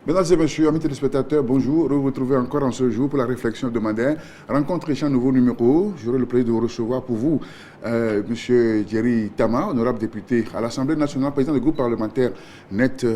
Mesdames et messieurs, amis téléspectateurs, bonjour. Vous vous retrouvez encore en ce jour pour la réflexion hebdomadaire. Rencontre échange nouveau numéro. J'aurai le plaisir de vous recevoir pour vous, Monsieur Jerry Tama, honorable député à l'Assemblée nationale, président du groupe parlementaire NET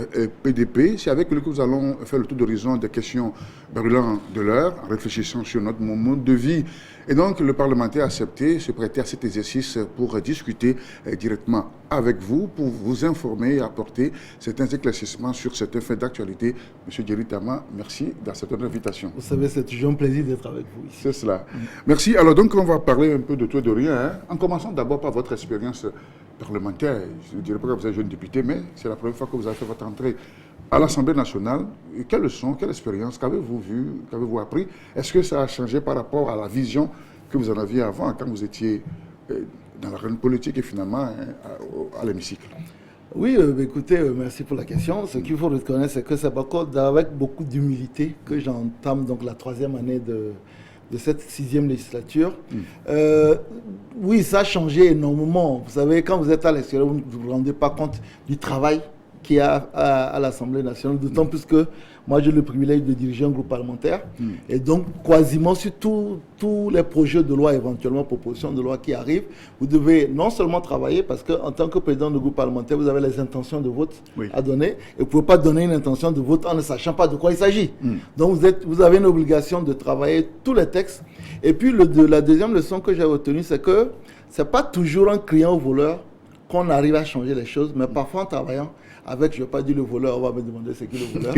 PDP. C'est avec lui que nous allons faire le tour d'horizon des questions brûlantes de l'heure, en réfléchissant sur notre mode de vie. Et donc, le parlementaire a accepté se prêter à cet exercice pour discuter directement avec vous, pour vous informer et apporter certains éclaircissements sur certains faits d'actualité. Monsieur Jerry Tama, merci d'accepter l'invitation. Vous savez, c'est toujours un plaisir d'être avec vous ici. C'est cela. Merci. Alors donc, on va parler un peu de tout et de rien. Hein. En commençant d'abord par votre expérience parlementaire. Je ne dirais pas que vous êtes jeune député, mais c'est la première fois que vous avez fait votre entrée à l'Assemblée nationale. Et quelles leçons, quelle expérience, qu'avez-vous vu, qu'avez-vous appris? Est-ce que ça a changé par rapport à la vision que vous en aviez avant, quand vous étiez dans l'arène politique et finalement à l'hémicycle? Oui, écoutez, merci pour la question. Ce qu'il faut reconnaître, c'est que c'est avec beaucoup d'humilité que j'entame donc la 3e année de cette 6e législature. Oui, ça a changé énormément. Vous savez, quand vous êtes à l'extérieur, vous ne vous rendez pas compte du travail qu'il y a à l'Assemblée nationale, d'autant plus que moi j'ai le privilège de diriger un groupe parlementaire. Et donc, quasiment sur tous les projets de loi, éventuellement propositions de loi qui arrivent, vous devez non seulement travailler, parce qu'en tant que président de groupe parlementaire, vous avez les intentions de vote à donner, et vous ne pouvez pas donner une intention de vote en ne sachant pas de quoi il s'agit. Donc, vous avez une obligation de travailler tous les textes. Et puis, la deuxième leçon que j'ai retenue, c'est que ce n'est pas toujours en criant au voleur qu'on arrive à changer les choses, mais parfois en travaillant avec, je ne vais pas dire le voleur, on va me demander c'est qui le voleur,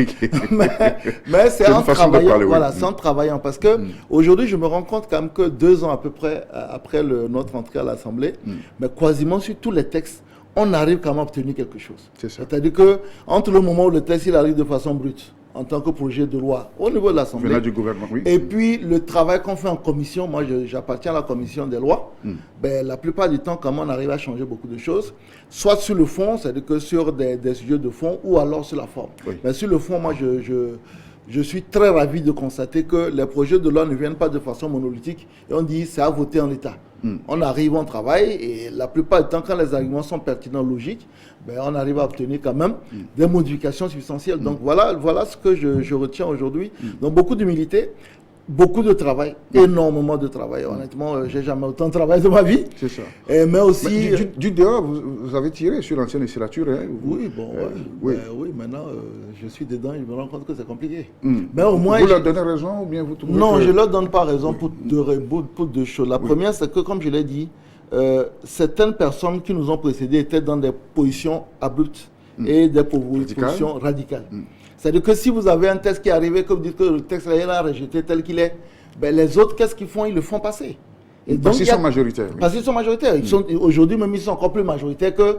mais c'est en travaillant, voilà, c'est en travaillant, parce que aujourd'hui je me rends compte quand même que 2 ans à peu près après notre entrée à l'Assemblée, mais quasiment sur tous les textes, on arrive quand même à obtenir quelque chose. C'est-à-dire que entre le moment où le texte il arrive de façon brute, en tant que projet de loi au niveau de l'Assemblée, du gouvernement, oui. Et puis le travail qu'on fait en commission, moi j'appartiens à la commission des lois, ben, la plupart du temps, comment on arrive à changer beaucoup de choses, soit sur le fond, c'est-à-dire que sur des sujets de fond, ou alors sur la forme. Mais sur le fond, moi je suis très ravi de constater que les projets de loi ne viennent pas de façon monolithique et on dit c'est à voter en l'état. On arrive, on travaille et la plupart du temps, quand les arguments sont pertinents, logiques, ben, on arrive à obtenir quand même des modifications substantielles. Donc voilà ce que je retiens aujourd'hui. Donc beaucoup d'humilité, beaucoup de travail, énormément de travail. Honnêtement, j'ai jamais autant travaillé de ma vie. C'est ça. Mais aussi... Du dehors, vous avez tiré sur l'ancienne législature. Hein, oui, bon, oui, maintenant, je suis dedans, je me rends compte que c'est compliqué. Mais au moins... Vous leur donnez raison ou bien vous trouvez Non, je ne leur donne pas raison pour deux choses. La première, c'est que, comme je l'ai dit, certaines personnes qui nous ont précédés étaient dans des positions abruptes et des positions radicales. C'est-à-dire que si vous avez un texte qui est arrivé, que vous dites que le texte est rejeté tel qu'il est, ben les autres, qu'est-ce qu'ils font? Ils le font passer. Et parce qu'ils sont majoritaires. Parce qu'ils sont majoritaires. Aujourd'hui, même ils sont encore plus majoritaires que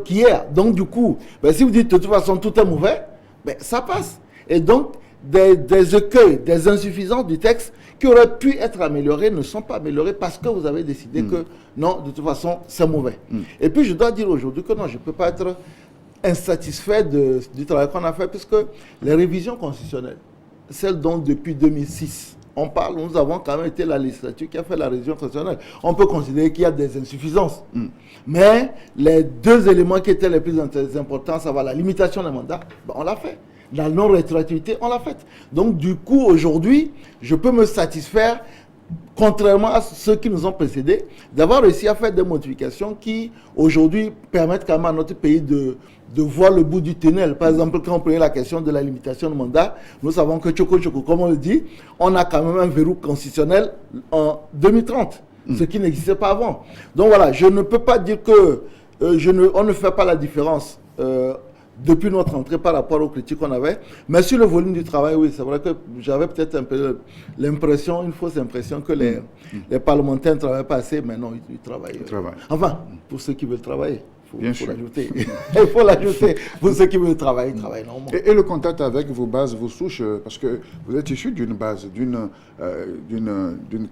qu'hier. Donc du coup, ben, si vous dites de toute façon tout est mauvais, ben, ça passe. Et donc, des écueils, des insuffisances du texte qui auraient pu être améliorés ne sont pas améliorés parce que vous avez décidé que non, de toute façon, c'est mauvais. Et puis je dois dire aujourd'hui que non, je ne peux pas être insatisfait du travail qu'on a fait, puisque les révisions constitutionnelles, celles dont depuis 2006, on parle, nous avons quand même été la législature qui a fait la révision constitutionnelle. On peut considérer qu'il y a des insuffisances. Mais les 2 éléments qui étaient les plus importants, ça va la limitation des mandats, ben on l'a fait. La non-rétroactivité, on l'a faite. Donc du coup, aujourd'hui, je peux me satisfaire, contrairement à ceux qui nous ont précédés, d'avoir réussi à faire des modifications qui, aujourd'hui, permettent quand même à notre pays de voir le bout du tunnel. Par exemple, quand on prenait la question de la limitation de mandat, nous savons que Tchoko, comme on le dit, on a quand même un verrou constitutionnel en 2030, ce qui n'existait pas avant. Donc voilà, je ne peux pas dire que on ne fait pas la différence depuis notre entrée par rapport aux critiques qu'on avait. Mais sur le volume du travail, oui, c'est vrai que j'avais peut-être un peu l'impression, une fausse impression que les parlementaires ne travaillent pas assez, mais non, ils travaillent. Enfin, pour ceux qui veulent travailler. Il faut l'ajouter. Il faut l'ajouter. Pour ceux qui veulent travailler, ils travaillent normalement. Et le contact avec vos bases, vos souches, parce que vous êtes issu d'une base, d'une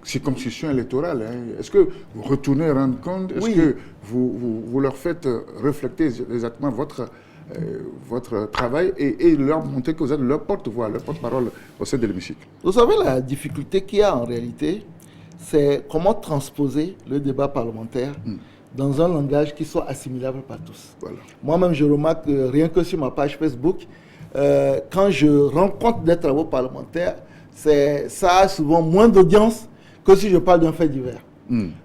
circonscription électorale. Hein. Est-ce que vous retournez rendre compte? Est-ce que vous leur faites refléter exactement votre travail et leur montrer que vous êtes leur porte-voix, leur porte-parole au sein de l'hémicycle? Vous savez, la difficulté qu'il y a en réalité, c'est comment transposer le débat parlementaire dans un langage qui soit assimilable par tous. Voilà. Moi-même, je remarque que rien que sur ma page Facebook, quand je rencontre des travaux parlementaires, ça a souvent moins d'audience que si je parle d'un fait divers.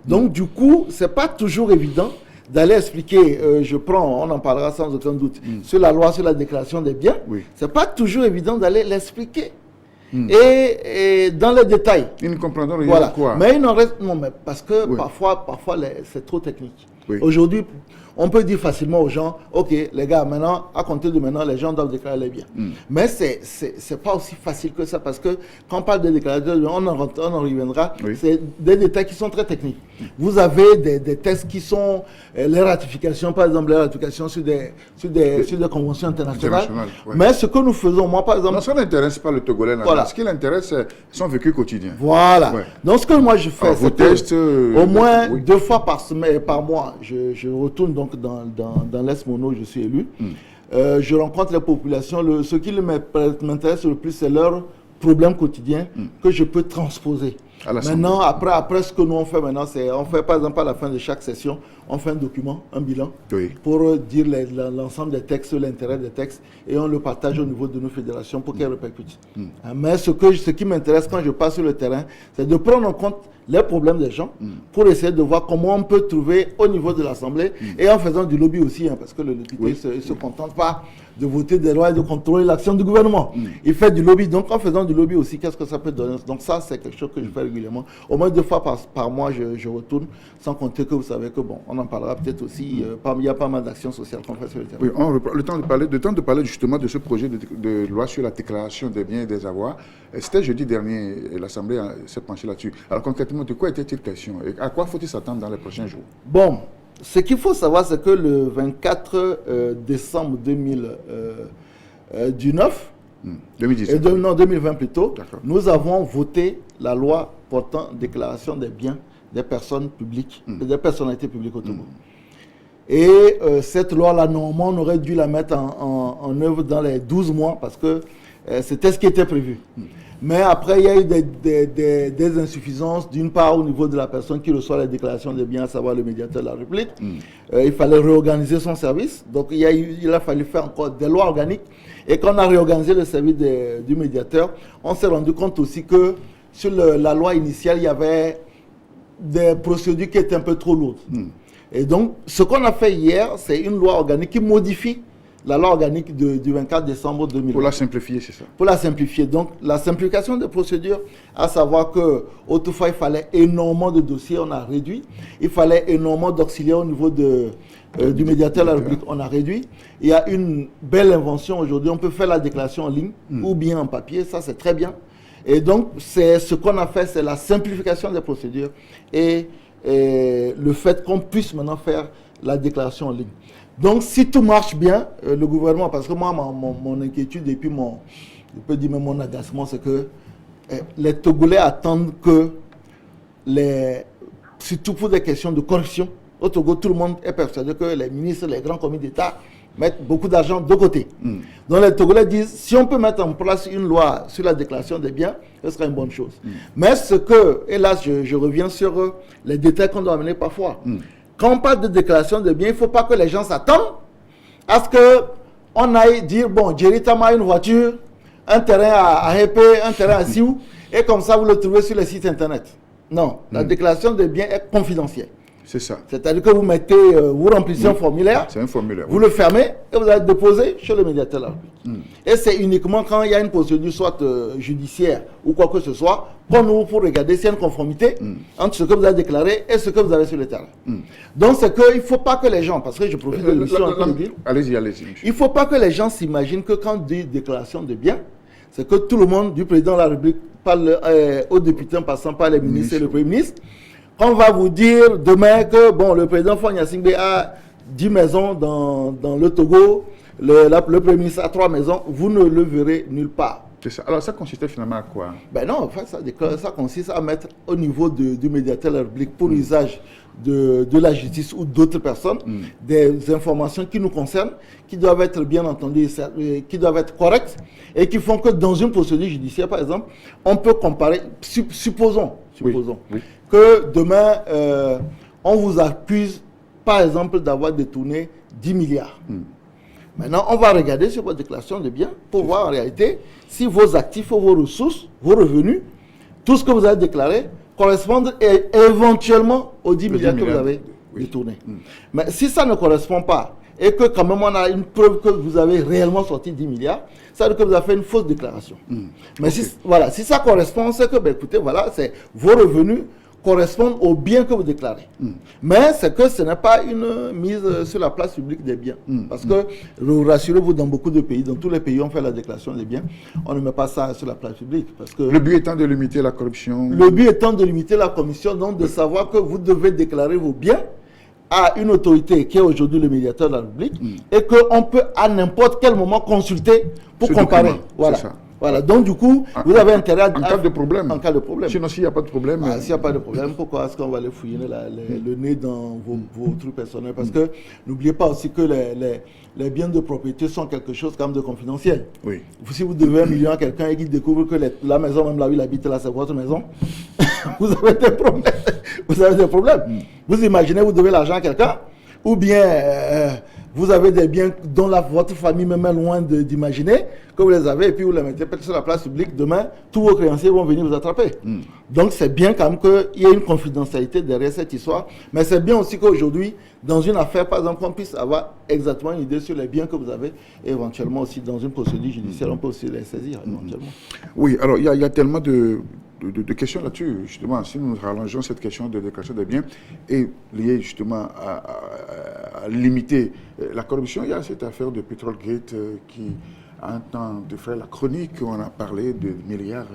Donc, du coup, ce n'est pas toujours évident d'aller expliquer, on en parlera sans aucun doute, sur la loi sur la déclaration des biens. Ce n'est pas toujours évident d'aller l'expliquer. Et dans les détails. Ils ne comprendront rien quoi. Mais il en reste. Non, mais parce que parfois c'est trop technique. Aujourd'hui, on peut dire facilement aux gens, ok, les gars, maintenant, à compter de maintenant, les gens doivent déclarer les biens. Mais c'est pas aussi facile que ça, parce que quand on parle de déclaration, on en reviendra, c'est des détails qui sont très techniques. Vous avez des textes qui sont les ratifications, par exemple, les ratifications sur des conventions internationales. Mais ce que nous faisons, moi, par exemple... Non, ça n'intéresse pas le Togolais. Ce qui l'intéresse, c'est son vécu quotidien. Voilà. Donc, ce que moi, je fais, c'est au moins 2 fois par mois, je retourne donc dans l'Est Mono, je suis élu. Je rencontre les populations. Ce qui m'intéresse le plus, c'est leurs problèmes quotidiens que je peux transposer. Maintenant, après ce que nous on fait maintenant, c'est on fait par exemple à la fin de chaque session, on fait un document, un bilan, pour dire l'ensemble des textes, l'intérêt des textes, et on le partage au niveau de nos fédérations pour qu'elles répercutent. Mais ce qui m'intéresse quand je passe sur le terrain, c'est de prendre en compte les problèmes des gens pour essayer de voir comment on peut trouver au niveau de l'Assemblée et en faisant du lobby aussi, parce que le député ne se contente pas de voter des lois et de contrôler l'action du gouvernement. Il fait du lobby. Donc en faisant du lobby aussi, qu'est-ce que ça peut donner? Donc ça, c'est quelque chose que je fais régulièrement. Au moins 2 fois par mois, je retourne, sans compter que vous savez que, bon, on en parlera peut-être aussi, il y a pas mal d'actions sociales qu'on fait sur le terrain. Oui, on reprend le temps de parler justement de ce projet de loi sur la déclaration des biens et des avoirs. C'était jeudi dernier, l'Assemblée s'est penchée là-dessus. Alors concrètement, de quoi était-il question et à quoi faut-il s'attendre dans les prochains jours? Bon, ce qu'il faut savoir, c'est que le 24 décembre 2019, 2020 plutôt, nous avons voté la loi portant déclaration des biens des personnes publiques, des personnalités publiques au Togo. Et cette loi-là, normalement, on aurait dû la mettre en œuvre dans les 12 mois parce que c'était ce qui était prévu. Mais après, il y a eu des insuffisances, d'une part au niveau de la personne qui reçoit la déclaration des biens, à savoir le médiateur de la République. Il fallait réorganiser son service. Donc, il a fallu faire encore des lois organiques. Et quand on a réorganisé le service du médiateur, on s'est rendu compte aussi que sur la loi initiale, il y avait des procédures qui étaient un peu trop lourdes. Et donc, ce qu'on a fait hier, c'est une loi organique qui modifie la loi organique du 24 décembre 2020. Pour la simplifier, c'est ça? Pour la simplifier. Donc, la simplification des procédures, à savoir qu'autrefois, il fallait énormément de dossiers, on a réduit. Il fallait énormément d'auxiliaires au niveau du médiateur de la République, on a réduit. Il y a une belle invention aujourd'hui, on peut faire la déclaration en ligne ou bien en papier, ça c'est très bien. Et donc, c'est ce qu'on a fait, c'est la simplification des procédures et le fait qu'on puisse maintenant faire la déclaration en ligne. Donc, si tout marche bien, le gouvernement, parce que moi, mon inquiétude et puis je peux dire même mon agacement, c'est que les Togolais attendent que, surtout pour des questions de corruption, au Togo, tout le monde est persuadé que les ministres, les grands comités d'État mettent beaucoup d'argent de côté. Donc, les Togolais disent, si on peut mettre en place une loi sur la déclaration des biens, ce serait une bonne chose. Mais et là, je reviens sur les détails qu'on doit amener parfois. Quand on parle de déclaration de biens, il ne faut pas que les gens s'attendent à ce qu'on aille dire, bon, Jerry Tama a une voiture, un terrain à Hepe, un terrain à Siou, et comme ça, vous le trouvez sur les sites internet. Non, la déclaration de biens est confidentielle. C'est ça. C'est-à-dire que vous remplissez un formulaire, c'est un formulaire, vous le fermez et vous allez déposer chez le médiateur de la République. Et c'est uniquement quand il y a une procédure, soit judiciaire ou quoi que ce soit, pour regarder s'il y a une conformité entre ce que vous avez déclaré et ce que vous avez sur le terrain. Donc c'est qu'il ne faut pas que les gens, parce que je profite de l'émission en train de dire, allez-y. Il ne faut pas que les gens s'imaginent que quand on dit déclaration de biens, c'est que tout le monde, du président de la République, parle aux députés en passant par les ministres et le Premier ministre, on va vous dire demain que bon, le président Fonya Singbe a 10 maisons dans le Togo, le Premier ministre a 3 maisons, vous ne le verrez nulle part. Ça. Alors ça consistait finalement à quoi? Ben non, en fait, ça consiste à mettre au niveau du médiateur de la République pour l'usage de la justice ou d'autres personnes des informations qui nous concernent, qui doivent être bien entendues, qui doivent être correctes et qui font que dans une procédure judiciaire, par exemple, on peut comparer, supposons que demain, on vous accuse, par exemple, d'avoir détourné 10 milliards. Maintenant, on va regarder sur votre déclaration de biens pour voir en réalité si vos actifs, vos ressources, vos revenus, tout ce que vous avez déclaré correspondent éventuellement aux 10 milliards que vous avez détournés. Mais si ça ne correspond pas et que quand même on a une preuve que vous avez réellement sorti 10 milliards, ça veut dire que vous avez fait une fausse déclaration. Mais si ça correspond, c'est que, écoutez, voilà, vos revenus correspondent aux biens que vous déclarez. Mais c'est que ce n'est pas une mise sur la place publique des biens. Parce que, rassurez-vous, dans beaucoup de pays, dans tous les pays, on fait la déclaration des biens. On ne met pas ça sur la place publique. Parce que le but étant de limiter la corruption. Le but étant de limiter la corruption, donc de savoir que vous devez déclarer vos biens à une autorité qui est aujourd'hui le médiateur de la République et qu'on peut à n'importe quel moment consulter pour comparer. Voilà. Voilà, donc du coup, vous avez intérêt à... En cas de problème. En cas de problème. Sinon, s'il n'y a pas de problème... S'il n'y a pas de problème, pourquoi est-ce qu'on va aller fouiller le nez dans vos trucs personnels? Parce que n'oubliez pas aussi que les biens de propriété sont quelque chose quand même de confidentiel. Oui. Si vous devez 1 million à quelqu'un et qu'il découvre que la maison, même là où il habite, là, c'est votre maison, vous avez des problèmes. Vous avez des problèmes. Vous imaginez, vous devez l'argent à quelqu'un, ou bien... vous avez des biens dont votre famille même est loin d'imaginer que vous les avez et puis vous les mettez peut-être sur la place publique. Demain, tous vos créanciers vont venir vous attraper. Donc c'est bien quand même qu'il y ait une confidentialité derrière cette histoire. Mais c'est bien aussi qu'aujourd'hui, dans une affaire, par exemple, on puisse avoir exactement une idée sur les biens que vous avez. Et éventuellement aussi, dans une procédure judiciaire, on peut aussi les saisir éventuellement. Oui, alors il y a tellement de questions là-dessus, justement, si nous rallongeons cette question de déclaration des biens et liée justement à limiter la corruption, il y a cette affaire de Petrolgate qui a un temps de faire la chronique, on a parlé de milliards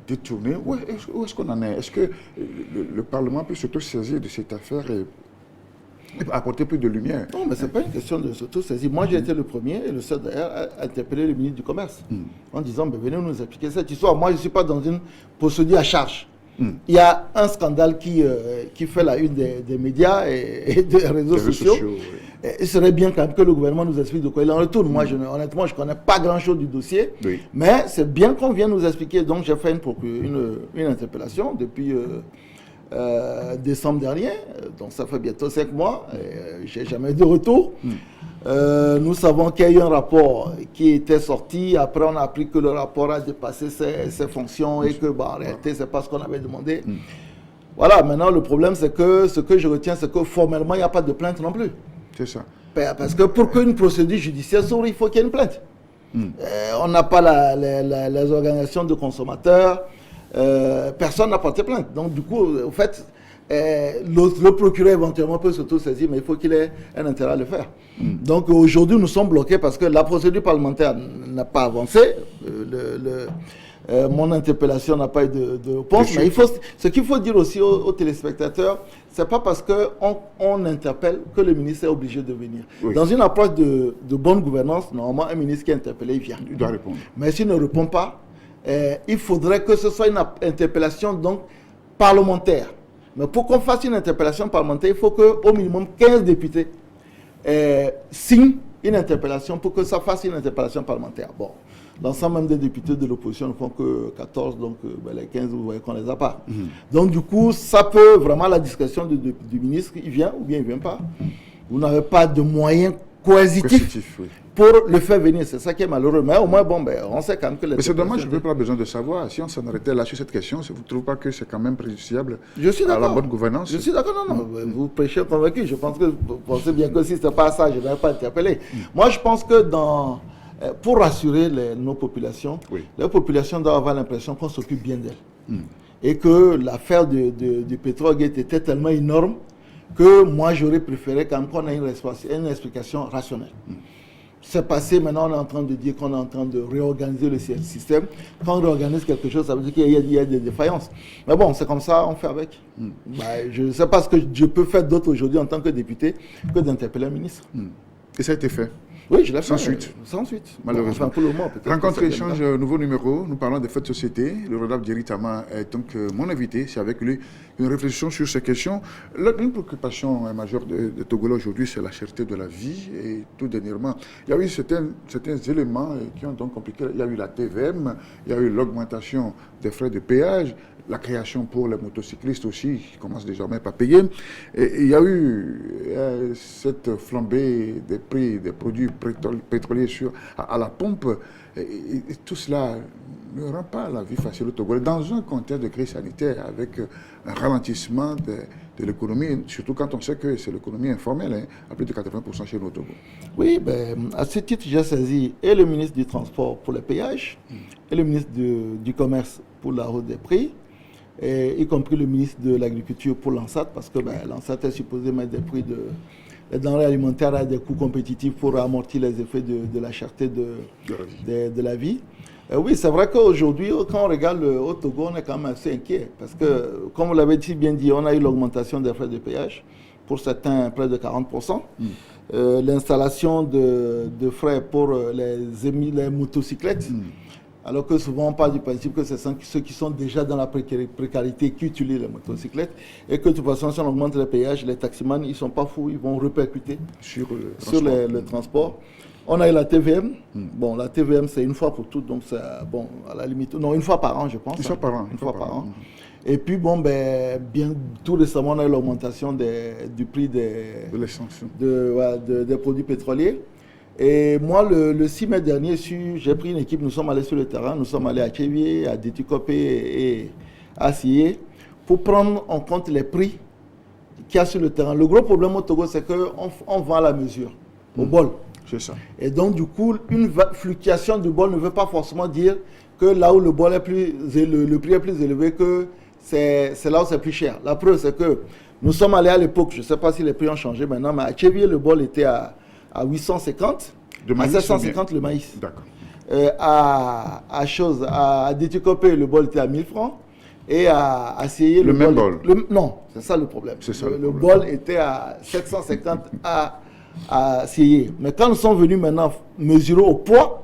détournés. Où est-ce qu'on en est? Est-ce que le Parlement peut s'auto-saisir de cette affaire et apporter plus de lumière? Non, mais ce n'est pas une question de s'auto-saisir. Moi, j'ai été le premier et le seul d'ailleurs à interpeller le ministre du Commerce en disant, venez nous expliquer cette histoire. Moi, je ne suis pas dans une procédure à charge. Il y a un scandale qui fait la une des médias et des réseaux sociaux. Oui. Il serait bien quand même que le gouvernement nous explique de quoi il en retourne. Moi, honnêtement, je ne connais pas grand-chose du dossier. Oui. Mais c'est bien qu'on vienne nous expliquer. Donc, j'ai fait une interpellation depuis... décembre dernier, donc ça fait bientôt 5 mois, j'ai jamais eu de retour. Nous savons qu'il y a eu un rapport qui était sorti, après on a appris que le rapport a dépassé ses fonctions et que en réalité c'est pas ce qu'on avait demandé. Voilà, maintenant le problème c'est que ce que je retiens c'est que formellement il n'y a pas de plainte non plus. C'est ça. Parce que pour qu'une procédure judiciaire s'ouvre, il faut qu'il y ait une plainte. On n'a pas les organisations de consommateurs. Personne n'a porté plainte. Donc, du coup, en fait, le procureur éventuellement peut s'auto-saisir, mais il faut qu'il ait un intérêt à le faire. Donc, aujourd'hui, nous sommes bloqués parce que la procédure parlementaire n'a pas avancé. Mon interpellation n'a pas eu de réponse. Mais ce qu'il faut dire aussi aux téléspectateurs, c'est pas parce qu'on interpelle que le ministre est obligé de venir. Oui. Dans une approche de bonne gouvernance, normalement, un ministre qui est interpellé, il vient. Il doit répondre. Mais s'il ne répond pas, il faudrait que ce soit une interpellation donc parlementaire. Mais pour qu'on fasse une interpellation parlementaire, il faut qu'au minimum 15 députés signent une interpellation pour que ça fasse une interpellation parlementaire. Bon, l'ensemble même des députés de l'opposition ne font que 14, donc les 15, vous voyez qu'on ne les a pas. Donc du coup, ça peut vraiment à la discrétion du ministre, il vient ou bien il ne vient pas. Vous n'avez pas de moyens coercitifs pour le faire venir. C'est ça qui est malheureux. Mais au moins, on sait quand même que... Mais c'est dommage, je n'ai pas besoin de savoir. Si on s'en arrêtait là sur cette question, vous ne trouvez pas que c'est quand même préjudiciable à la bonne gouvernance? Je suis d'accord, non. Vous prêchez convaincu. Je pense que vous pensez bien que si ce n'est pas ça, je ne vais pas interpeller. Moi, je pense que pour rassurer nos populations, les populations doivent avoir l'impression qu'on s'occupe bien d'elles. Et que l'affaire du Petrolgate était tellement énorme que moi, j'aurais préféré quand même qu'on ait une explication rationnelle. C'est passé, maintenant on est en train de dire qu'on est en train de réorganiser le système. Quand on réorganise quelque chose, ça veut dire qu'il y a des défaillances. Mais bon, c'est comme ça, on fait avec. Je ne sais pas ce que je peux faire d'autre aujourd'hui en tant que député que d'interpeller un ministre. Et ça a été fait? Oui, je l'ai fait. Sans suite. Sans suite. Malheureusement. Pour le moment, peut-être. Rencontre échange, nouveau numéro. Nous parlons des faits de société. Le Rodab Djeri Tama est donc mon invité. C'est avec lui une réflexion sur ces questions. Une préoccupation majeure des Togolais aujourd'hui, c'est la cherté de la vie. Et tout dernièrement, il y a eu certains éléments qui ont donc compliqué. Il y a eu la TVM, il y a eu l'augmentation des frais de péage, la création pour les motocyclistes aussi, qui commencent désormais à payer. Et il y a eu cette flambée des prix des produits pétroliers à la pompe. Et tout cela ne rend pas la vie facile au Togo. Dans un contexte de crise sanitaire, avec un ralentissement de l'économie, surtout quand on sait que c'est l'économie informelle, à plus de 80% chez nous au Togo. Oui, à ce titre, j'ai saisi et le ministre du Transport pour les péages, et le ministre du Commerce pour la hausse des prix, et y compris le ministre de l'Agriculture pour l'ANSAT, parce que l'ANSAT est supposé mettre des prix des denrées alimentaires à des coûts compétitifs pour amortir les effets de la cherté de la vie. Oui, c'est vrai qu'aujourd'hui, quand on regarde au Togo, on est quand même assez inquiet. Parce que, comme vous l'avez bien dit, on a eu l'augmentation des frais de péage, pour certains près de 40%. L'installation de frais pour les motocyclettes. Alors que souvent on parle du principe que c'est ceux qui sont déjà dans la précarité qui utilisent les motocyclettes et que de toute façon si on augmente les péages, les taximans ils ne sont pas fous, ils vont répercuter sur le transport. On a eu la TVM. Bon, la TVM c'est une fois pour toutes, donc c'est bon à la limite, non une fois par an je pense. Une fois par an. Une fois par an. Et puis bon bien tout récemment on a eu l'augmentation du prix des produits pétroliers. Et moi, le 6 mai dernier, j'ai pris une équipe, nous sommes allés sur le terrain, nous sommes allés à Tchévié, à Déticopé et à Siyé pour prendre en compte les prix qu'il y a sur le terrain. Le gros problème au Togo, c'est qu'on vend à la mesure, au bol. C'est ça. Et donc, du coup, une fluctuation du bol ne veut pas forcément dire que là où le bol est le prix est plus élevé, que c'est là où c'est plus cher. La preuve, c'est que nous sommes allés à l'époque, je ne sais pas si les prix ont changé maintenant, mais à Tchévié, le bol était à 850, à 750 le maïs. D'accord. À Déticopé, le bol était à 1000 francs. Et à Siyé, le même bol. Non, c'est ça le problème. Le bol était à 750 à Siyé. Mais quand nous sommes venus maintenant mesurer au poids,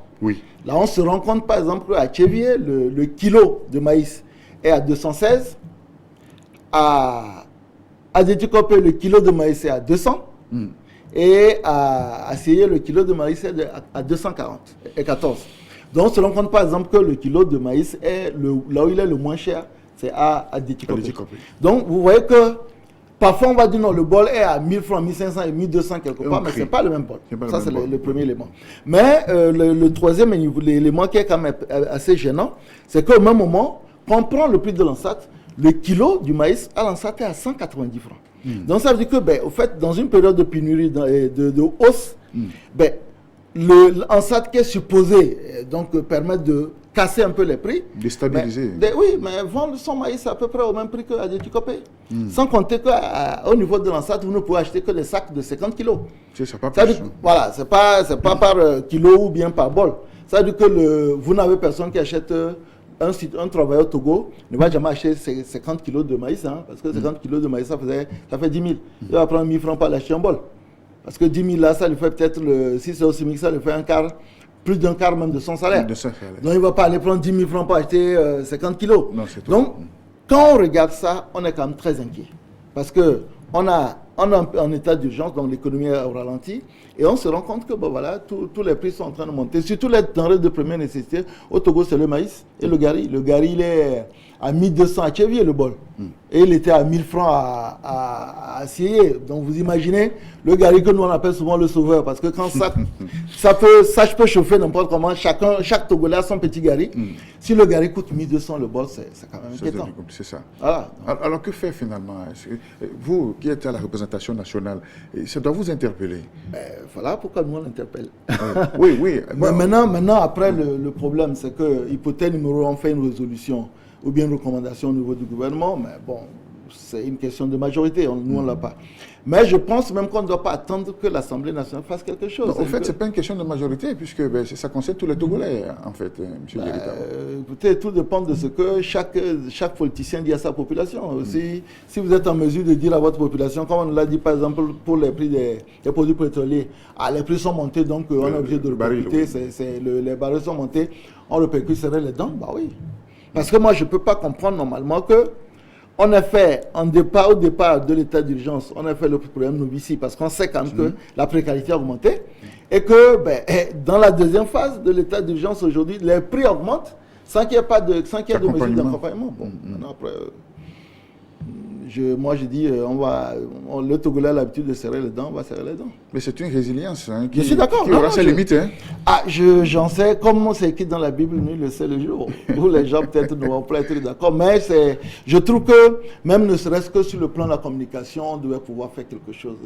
là on se rend compte par exemple qu'à Tchévié, le kilo de maïs est à 216. À Déticopé, le kilo de maïs est à 200. Et à Siyé, le kilo de maïs est à 240 et 14. Donc, on se rend compte, par exemple, que le kilo de maïs est là où il est le moins cher, c'est à Déticopé. Donc, vous voyez que parfois, on va dire non, le bol est à 1000 francs, 1500 et 1200 quelque part, mais ce n'est pas le même bol. Ça, c'est le premier élément. Mais le troisième élément qui est quand même assez gênant, c'est qu'au même moment, quand on prend le prix de l'ANSAT, le kilo du maïs à l'ANSAT est à 190 francs. Donc ça veut dire que, au fait, dans une période de pénurie, de hausse, l'ANSAT qui est supposé permettre de casser un peu les prix. Déstabiliser. Oui, mais vendre son maïs à peu près au même prix qu'à Déticopé. Sans compter qu'au niveau de l'ANSAT, vous ne pouvez acheter que des sacs de 50 kilos. C'est pas plus. Voilà, c'est pas par kilo ou bien par bol. Ça veut dire que vous n'avez personne qui achète... Un travailleur au Togo ne va jamais acheter 50 kilos de maïs, parce que 50 kilos de maïs, ça fait 10 000. Il va prendre 1000 francs pour l'acheter en bol. Parce que 10 000 là, ça lui fait peut-être, si c'est au SMIC, ça lui fait plus d'un quart même de son salaire. Donc il ne va pas aller prendre 10 000 francs pour acheter 50 kilos. Non, donc, quand on regarde ça, on est quand même très inquiet. Parce qu'on est en état d'urgence, donc l'économie est au ralenti. Et on se rend compte que tous les prix sont en train de monter. Surtout les denrées de première nécessité. Au Togo, c'est le maïs et le gari. Le gari, il est à 1200 à Tchévié, le bol. Et il était à 1000 francs à Siyé. Donc vous imaginez le gari que nous on appelle souvent le sauveur. Parce que quand ça peut chauffer n'importe comment. Chaque Togolais a son petit gari. Si le gari coûte 1200 le bol, c'est quand même inquiétant. C'est ça. Voilà. Alors que faire finalement? Vous qui êtes à la représentation nationale, ça doit vous interpeller. Voilà pourquoi nous on l'interpelle. Oui. Mais maintenant, après, le problème, c'est que hypothèse numéro 1, on fait une résolution ou bien une recommandation au niveau du gouvernement, mais bon, c'est une question de majorité, nous on ne l'a pas. Mais je pense même qu'on ne doit pas attendre que l'Assemblée nationale fasse quelque chose. En fait, ce n'est pas une question de majorité, puisque ça concerne tous les Togolais, en fait, M. Djeri Tama. Écoutez, tout dépend de ce que chaque politicien dit à sa population. Si vous êtes en mesure de dire à votre population, comme on l'a dit par exemple pour les prix des produits pétroliers, les prix sont montés, donc on est obligé de répercuter, les barils sont montés, on répercute, serrer les dents, bah oui. Parce que moi, je ne peux pas comprendre normalement que on a fait, au départ de l'état d'urgence, on a fait le problème Novici parce qu'on sait quand même que la précarité a augmenté et que dans la deuxième phase de l'état d'urgence aujourd'hui, les prix augmentent sans qu'il y ait de mesures d'accompagnement. Bon, maintenant après, moi je dis, le Togolais a l'habitude de serrer les dents, on va serrer les dents. Mais c'est une résilience je suis d'accord. Qui aura ses limites. Hein. J'en sais, comme c'est écrit dans la Bible, nul le sait le jour, où les gens peut-être ne vont pas être d'accord. Mais je trouve que, même ne serait-ce que sur le plan de la communication, on devait pouvoir faire quelque chose.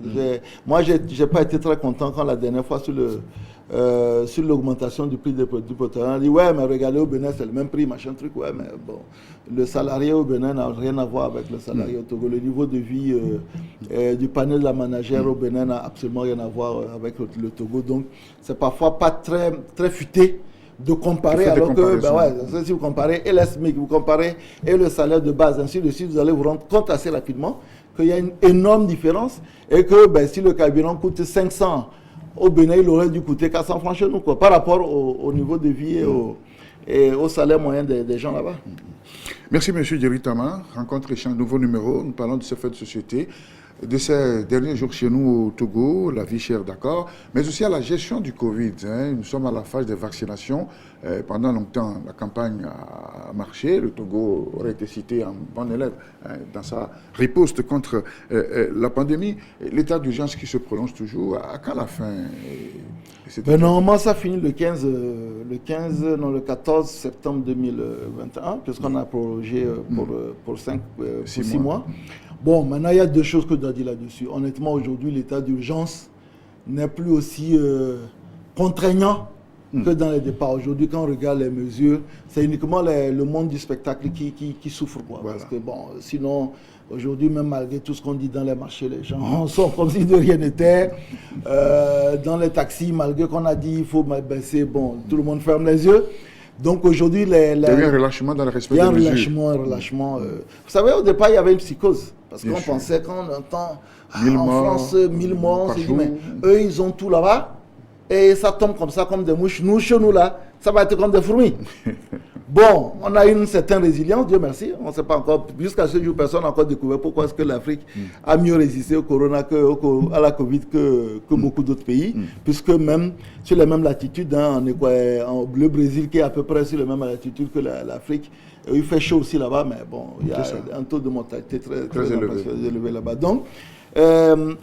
Moi, je n'ai pas été très content quand la dernière fois sur l'augmentation du prix des produits pétroliers, on a dit ouais, mais regardez, au Bénin, c'est le même prix, machin truc. Ouais, mais bon, le salarié au Bénin n'a rien à voir avec le salarié au Togo. Le niveau de vie du panel de la managère au Bénin n'a absolument rien à voir avec le Togo. Donc, c'est parfois pas très, très futé de comparer, alors que, si vous comparez et la SMIC, vous comparez et le salaire de base, ainsi de suite, vous allez vous rendre compte assez rapidement qu'il y a une énorme différence et que si le carburant coûte 500, au Bénin, il aurait dû coûter 400 francs chez nous, quoi, par rapport au niveau de vie et au salaire moyen des gens là-bas. Merci, M. Djery Tama. Rencontre échange, nouveau numéro. Nous parlons de ce fait de société, de ces derniers jours chez nous au Togo, la vie chère, d'accord, mais aussi à la gestion du Covid. Hein. Nous sommes à la phase des vaccinations. Pendant longtemps, la campagne a marché. Le Togo aurait été cité en bon élève dans sa riposte contre la pandémie. L'état d'urgence qui se prolonge toujours. À quand la fin? Normalement, ça finit le 14 septembre 2021, puisqu'on a prolongé pour 6 mois. Bon, maintenant, il y a deux choses que je dois dire là-dessus. Honnêtement, aujourd'hui, l'état d'urgence n'est plus aussi contraignant que dans les départs. Aujourd'hui, quand on regarde les mesures, c'est uniquement le monde du spectacle qui souffre, quoi. Voilà. Parce que, bon, sinon, aujourd'hui, même malgré tout ce qu'on dit dans les marchés, les gens sont comme si de rien n'était. Dans les taxis, malgré qu'on a dit il faut baisser, bon, tout le monde ferme les yeux. Donc aujourd'hui, il y a un relâchement dans le respect des mesures. Il y a un relâchement. Vous savez, au départ, il y avait une psychose. Parce qu'on pensait, quand on entend en France 1000 morts, on se dit, mais eux, ils ont tout là-bas. Et ça tombe comme ça, comme des mouches. Nous, chez nous, là, ça va être comme des fourmis. Bon, on a une certaine résilience, Dieu merci. On ne sait pas encore, jusqu'à ce jour, personne n'a encore découvert pourquoi est-ce que l'Afrique a mieux résisté au corona à la Covid que beaucoup d'autres pays. Puisque même sur les mêmes latitudes, le Brésil qui est à peu près sur les mêmes latitudes que l'Afrique, il fait chaud aussi là-bas, mais bon, il y a un taux de mortalité très élevé là-bas. Donc,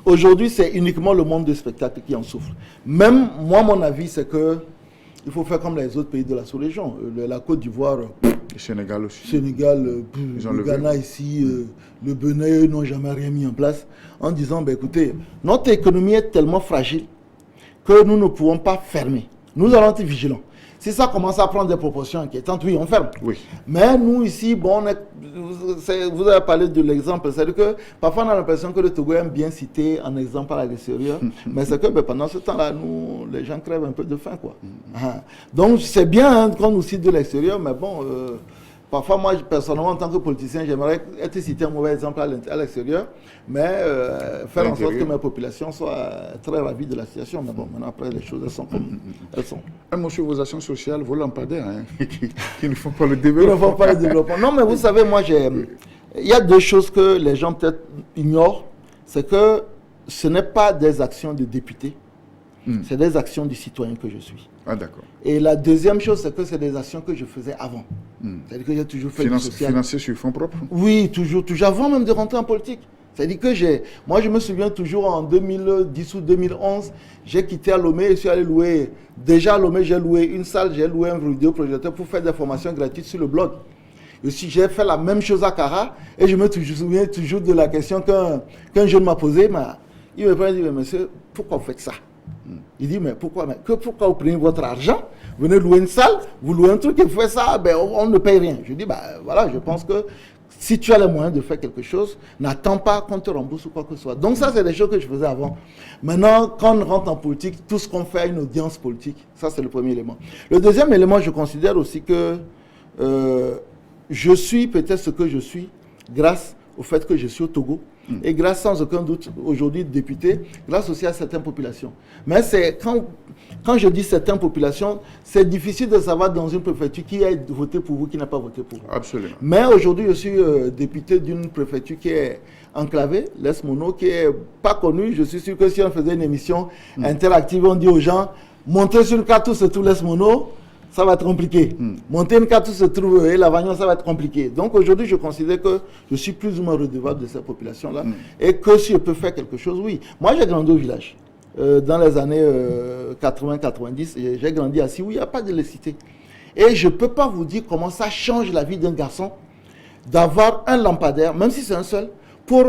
aujourd'hui, c'est uniquement le monde du spectacle qui en souffre. Même moi, mon avis, c'est que il faut faire comme les autres pays de la sous-région. La Côte d'Ivoire, le Sénégal aussi. Le Ghana ici, le Bénin, ils n'ont jamais rien mis en place en disant, écoutez, notre économie est tellement fragile que nous ne pouvons pas fermer. Nous allons être vigilants. Si ça commence à prendre des proportions inquiétantes, oui, on ferme. Oui. Mais nous, ici, bon, vous avez parlé de l'exemple. C'est-à-dire que parfois, on a l'impression que le Togo aime bien citer un exemple à l'extérieur. Mais c'est que pendant ce temps-là, nous, les gens crèvent un peu de faim, quoi. Donc, c'est bien qu'on nous cite de l'extérieur, mais bon, parfois, moi, personnellement, en tant que politicien, j'aimerais être cité un mauvais exemple à l'extérieur, mais faire en sorte que mes populations soient très ravies de la situation. Mais bon, maintenant, après, les choses, elles sont comme elles sont. Un mot sur vos actions sociales, vos lampadaires, qui ne font pas le développement. Qui ne font pas le développement. Non, mais vous savez, moi, il y a deux choses que les gens peut-être ignorent. C'est que ce n'est pas des actions de députés, c'est des actions du citoyen que je suis. Ah, d'accord. Et la deuxième chose, c'est que c'est des actions que je faisais avant. C'est-à-dire que j'ai toujours fait du social. Financé sur fonds propres? Oui, toujours, avant même de rentrer en politique. C'est-à-dire que moi je me souviens toujours en 2010 ou 2011, j'ai quitté Lomé et je suis allé louer, déjà à Lomé j'ai loué une salle, j'ai loué un vidéoprojecteur pour faire des formations gratuites sur le blog. Et si j'ai fait la même chose à Kara et je me souviens toujours de la question qu'un jeune m'a posée, il me dit, mais monsieur, pourquoi vous faites ça? Il dit, mais pourquoi vous prenez votre argent, vous venez louer une salle, vous louez un truc et vous faites ça, on ne paye rien. Je dis, voilà, je pense que si tu as les moyens de faire quelque chose, n'attends pas qu'on te rembourse ou quoi que ce soit. Donc ça, c'est des choses que je faisais avant. Maintenant, quand on rentre en politique, tout ce qu'on fait a une audience politique. Ça, c'est le premier élément. Le deuxième élément, je considère aussi que je suis peut-être ce que je suis grâce au fait que je suis au Togo Et grâce sans aucun doute, aujourd'hui député, grâce aussi à certaines populations. Mais c'est quand je dis certaines populations, c'est difficile de savoir dans une préfecture qui a voté pour vous, qui n'a pas voté pour vous. Absolument. Mais aujourd'hui, je suis député d'une préfecture qui est enclavée, l'Est Mono, qui n'est pas connue. Je suis sûr que si on faisait une émission interactive, on dit aux gens, montez sur une carte où se trouve l'Est Mono, ça va être compliqué. Monter une carte où se trouve Lavagnon, ça va être compliqué. Donc aujourd'hui, je considère que je suis plus ou moins redevable de cette population-là. Et que si je peux faire quelque chose, oui. Moi, j'ai grandi au village. Dans les années 80-90, j'ai grandi à Sioux, il n'y a pas d'électricité. Et je ne peux pas vous dire comment ça change la vie d'un garçon d'avoir un lampadaire, même si c'est un seul, pour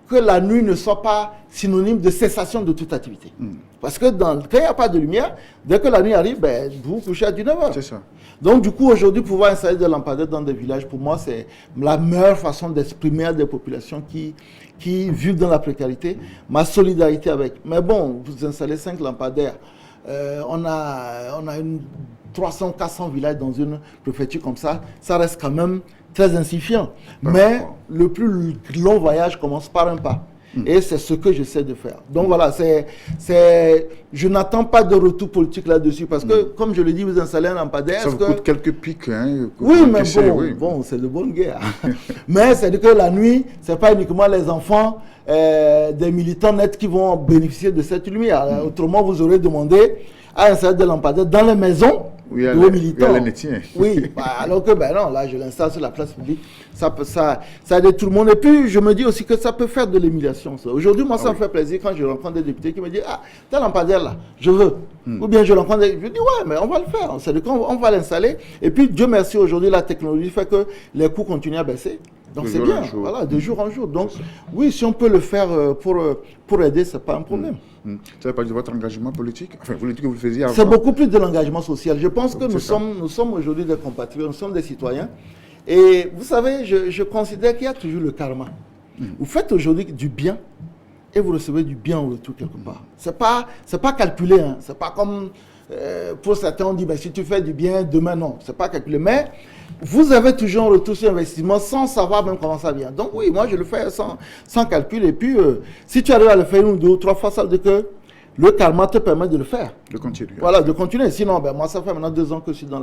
que la nuit ne soit pas synonyme de cessation de toute activité. Parce que quand il n'y a pas de lumière, dès que la nuit arrive, vous vous couchez à 19h. C'est ça. Donc du coup, aujourd'hui, pouvoir installer des lampadaires dans des villages, pour moi, c'est la meilleure façon d'exprimer à des populations qui vivent dans la précarité, ma solidarité avec. Mais bon, vous installez 5 lampadaires, on a 300-400 villages dans une préfecture comme ça reste quand même très insuffisant. Mais le plus long voyage commence par un pas. Et c'est ce que j'essaie de faire. Donc voilà, je n'attends pas de retour politique là-dessus parce que, comme je le dis, vous installez un lampadaire. Ça vous coûte quelques pics. Hein, oui, mais bon, c'est de bonne guerre. Mais c'est-à-dire que la nuit, ce n'est pas uniquement les enfants des militants nets qui vont bénéficier de cette lumière. Autrement, vous aurez demandé à installer des lampadaires dans les maisons. Oui, de vos militants. Oui, alors que non, là je l'installe sur la place publique, ça aide tout le monde. Et puis je me dis aussi que ça peut faire de l'émulation. Aujourd'hui, moi, ça me fait plaisir quand je rencontre des députés qui me disent, ah, tel lampadaire là, je veux. Ou bien je rencontre je dis, ouais, mais on va le faire. C'est-à-dire qu'on va l'installer. Et puis Dieu merci, aujourd'hui, la technologie fait que les coûts continuent à baisser. Donc c'est bien, voilà, de jour en jour. Donc oui, si on peut le faire pour aider, ce n'est pas un problème. Ça veut pas dire votre engagement politique? Enfin, vous le dites que vous le faisiez avant. C'est beaucoup plus de l'engagement social. Je pense que nous sommes aujourd'hui des compatriotes, nous sommes des citoyens. Et vous savez, je considère qu'il y a toujours le karma. Vous faites aujourd'hui du bien et vous recevez du bien en retour quelque part. C'est pas calculé. Hein. C'est pas comme pour certains on dit si tu fais du bien, demain non. C'est pas calculé. Mais vous avez toujours un retour sur investissement sans savoir même comment ça vient. Donc oui, moi je le fais sans calcul. Et puis, si tu arrives à le faire 1 ou 2 ou 3 fois, ça veut dire que le karma te permet de le faire. De continuer. Voilà, de continuer. Sinon, moi, ça fait maintenant 2 ans que je suis dans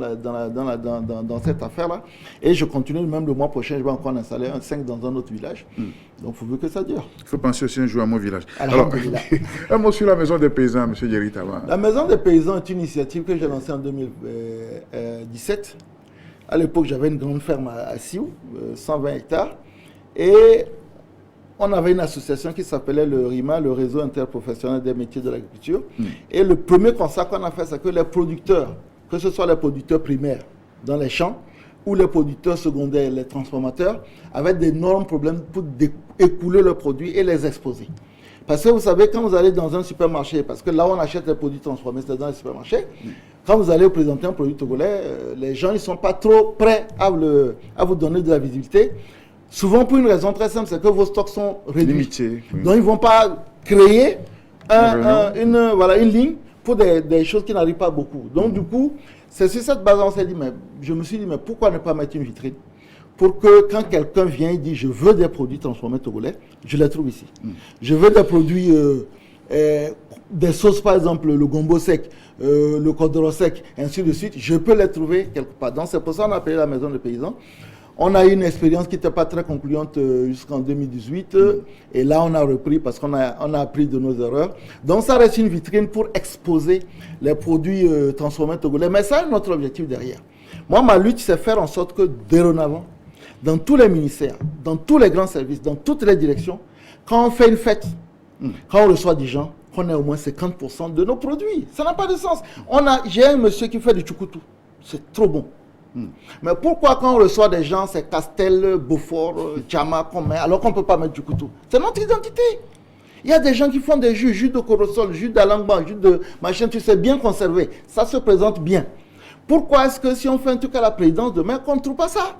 cette affaire-là. Et je continue, même le mois prochain, je vais encore en installer un 5 dans un autre village. Donc, il faut que ça dure. Il faut penser aussi un jour à mon village. Alors, un mot sur la maison des paysans, M. Djery Tama. La maison des paysans est une initiative que j'ai lancée en 2017. À l'époque, j'avais une grande ferme à Sioux, 120 hectares. Et on avait une association qui s'appelait le RIMA, le Réseau interprofessionnel des métiers de l'agriculture. Et le premier constat qu'on a fait, c'est que les producteurs, que ce soit les producteurs primaires dans les champs ou les producteurs secondaires, les transformateurs, avaient d'énormes problèmes pour écouler leurs produits et les exposer. Parce que vous savez, quand vous allez dans un supermarché, parce que là où on achète les produits transformés, c'est dans les supermarchés, quand vous allez présenter un produit togolais, les gens ne sont pas trop prêts à vous donner de la visibilité. Souvent pour une raison très simple, c'est que vos stocks sont réduits. Limités. Donc ils ne vont pas créer une ligne pour des choses qui n'arrivent pas beaucoup. Donc du coup, c'est sur cette base je me suis dit, mais pourquoi ne pas mettre une vitrine pour que quand quelqu'un vient et dit je veux des produits transformés togolais, je les trouve ici. Je veux des produits, des sauces par exemple, le gombo sec, le cordero sec, ainsi de suite, je peux les trouver quelque part. Donc c'est pour ça qu'on a appelé la maison des paysans. On a eu une expérience qui n'était pas très concluante jusqu'en 2018. Et là, on a repris parce qu'on a appris de nos erreurs. Donc, ça reste une vitrine pour exposer les produits transformés togolais. Mais ça a un autre objectif derrière. Moi, ma lutte, c'est faire en sorte que, dorénavant, dans tous les ministères, dans tous les grands services, dans toutes les directions, quand on fait une fête, quand on reçoit des gens, qu'on ait au moins 50% de nos produits. Ça n'a pas de sens. J'ai un monsieur qui fait du tchoukoutou. C'est trop bon. Mais pourquoi quand on reçoit des gens, c'est Castel, Beaufort, Tchama, alors qu'on ne peut pas mettre du couteau? C'est notre identité. Il y a des gens qui font des jus de corosol, jus d'alangban, jus de machin, tu sais, bien conservé. Ça se présente bien. Pourquoi est-ce que si on fait un truc à la présidence demain, qu'on ne trouve pas ça?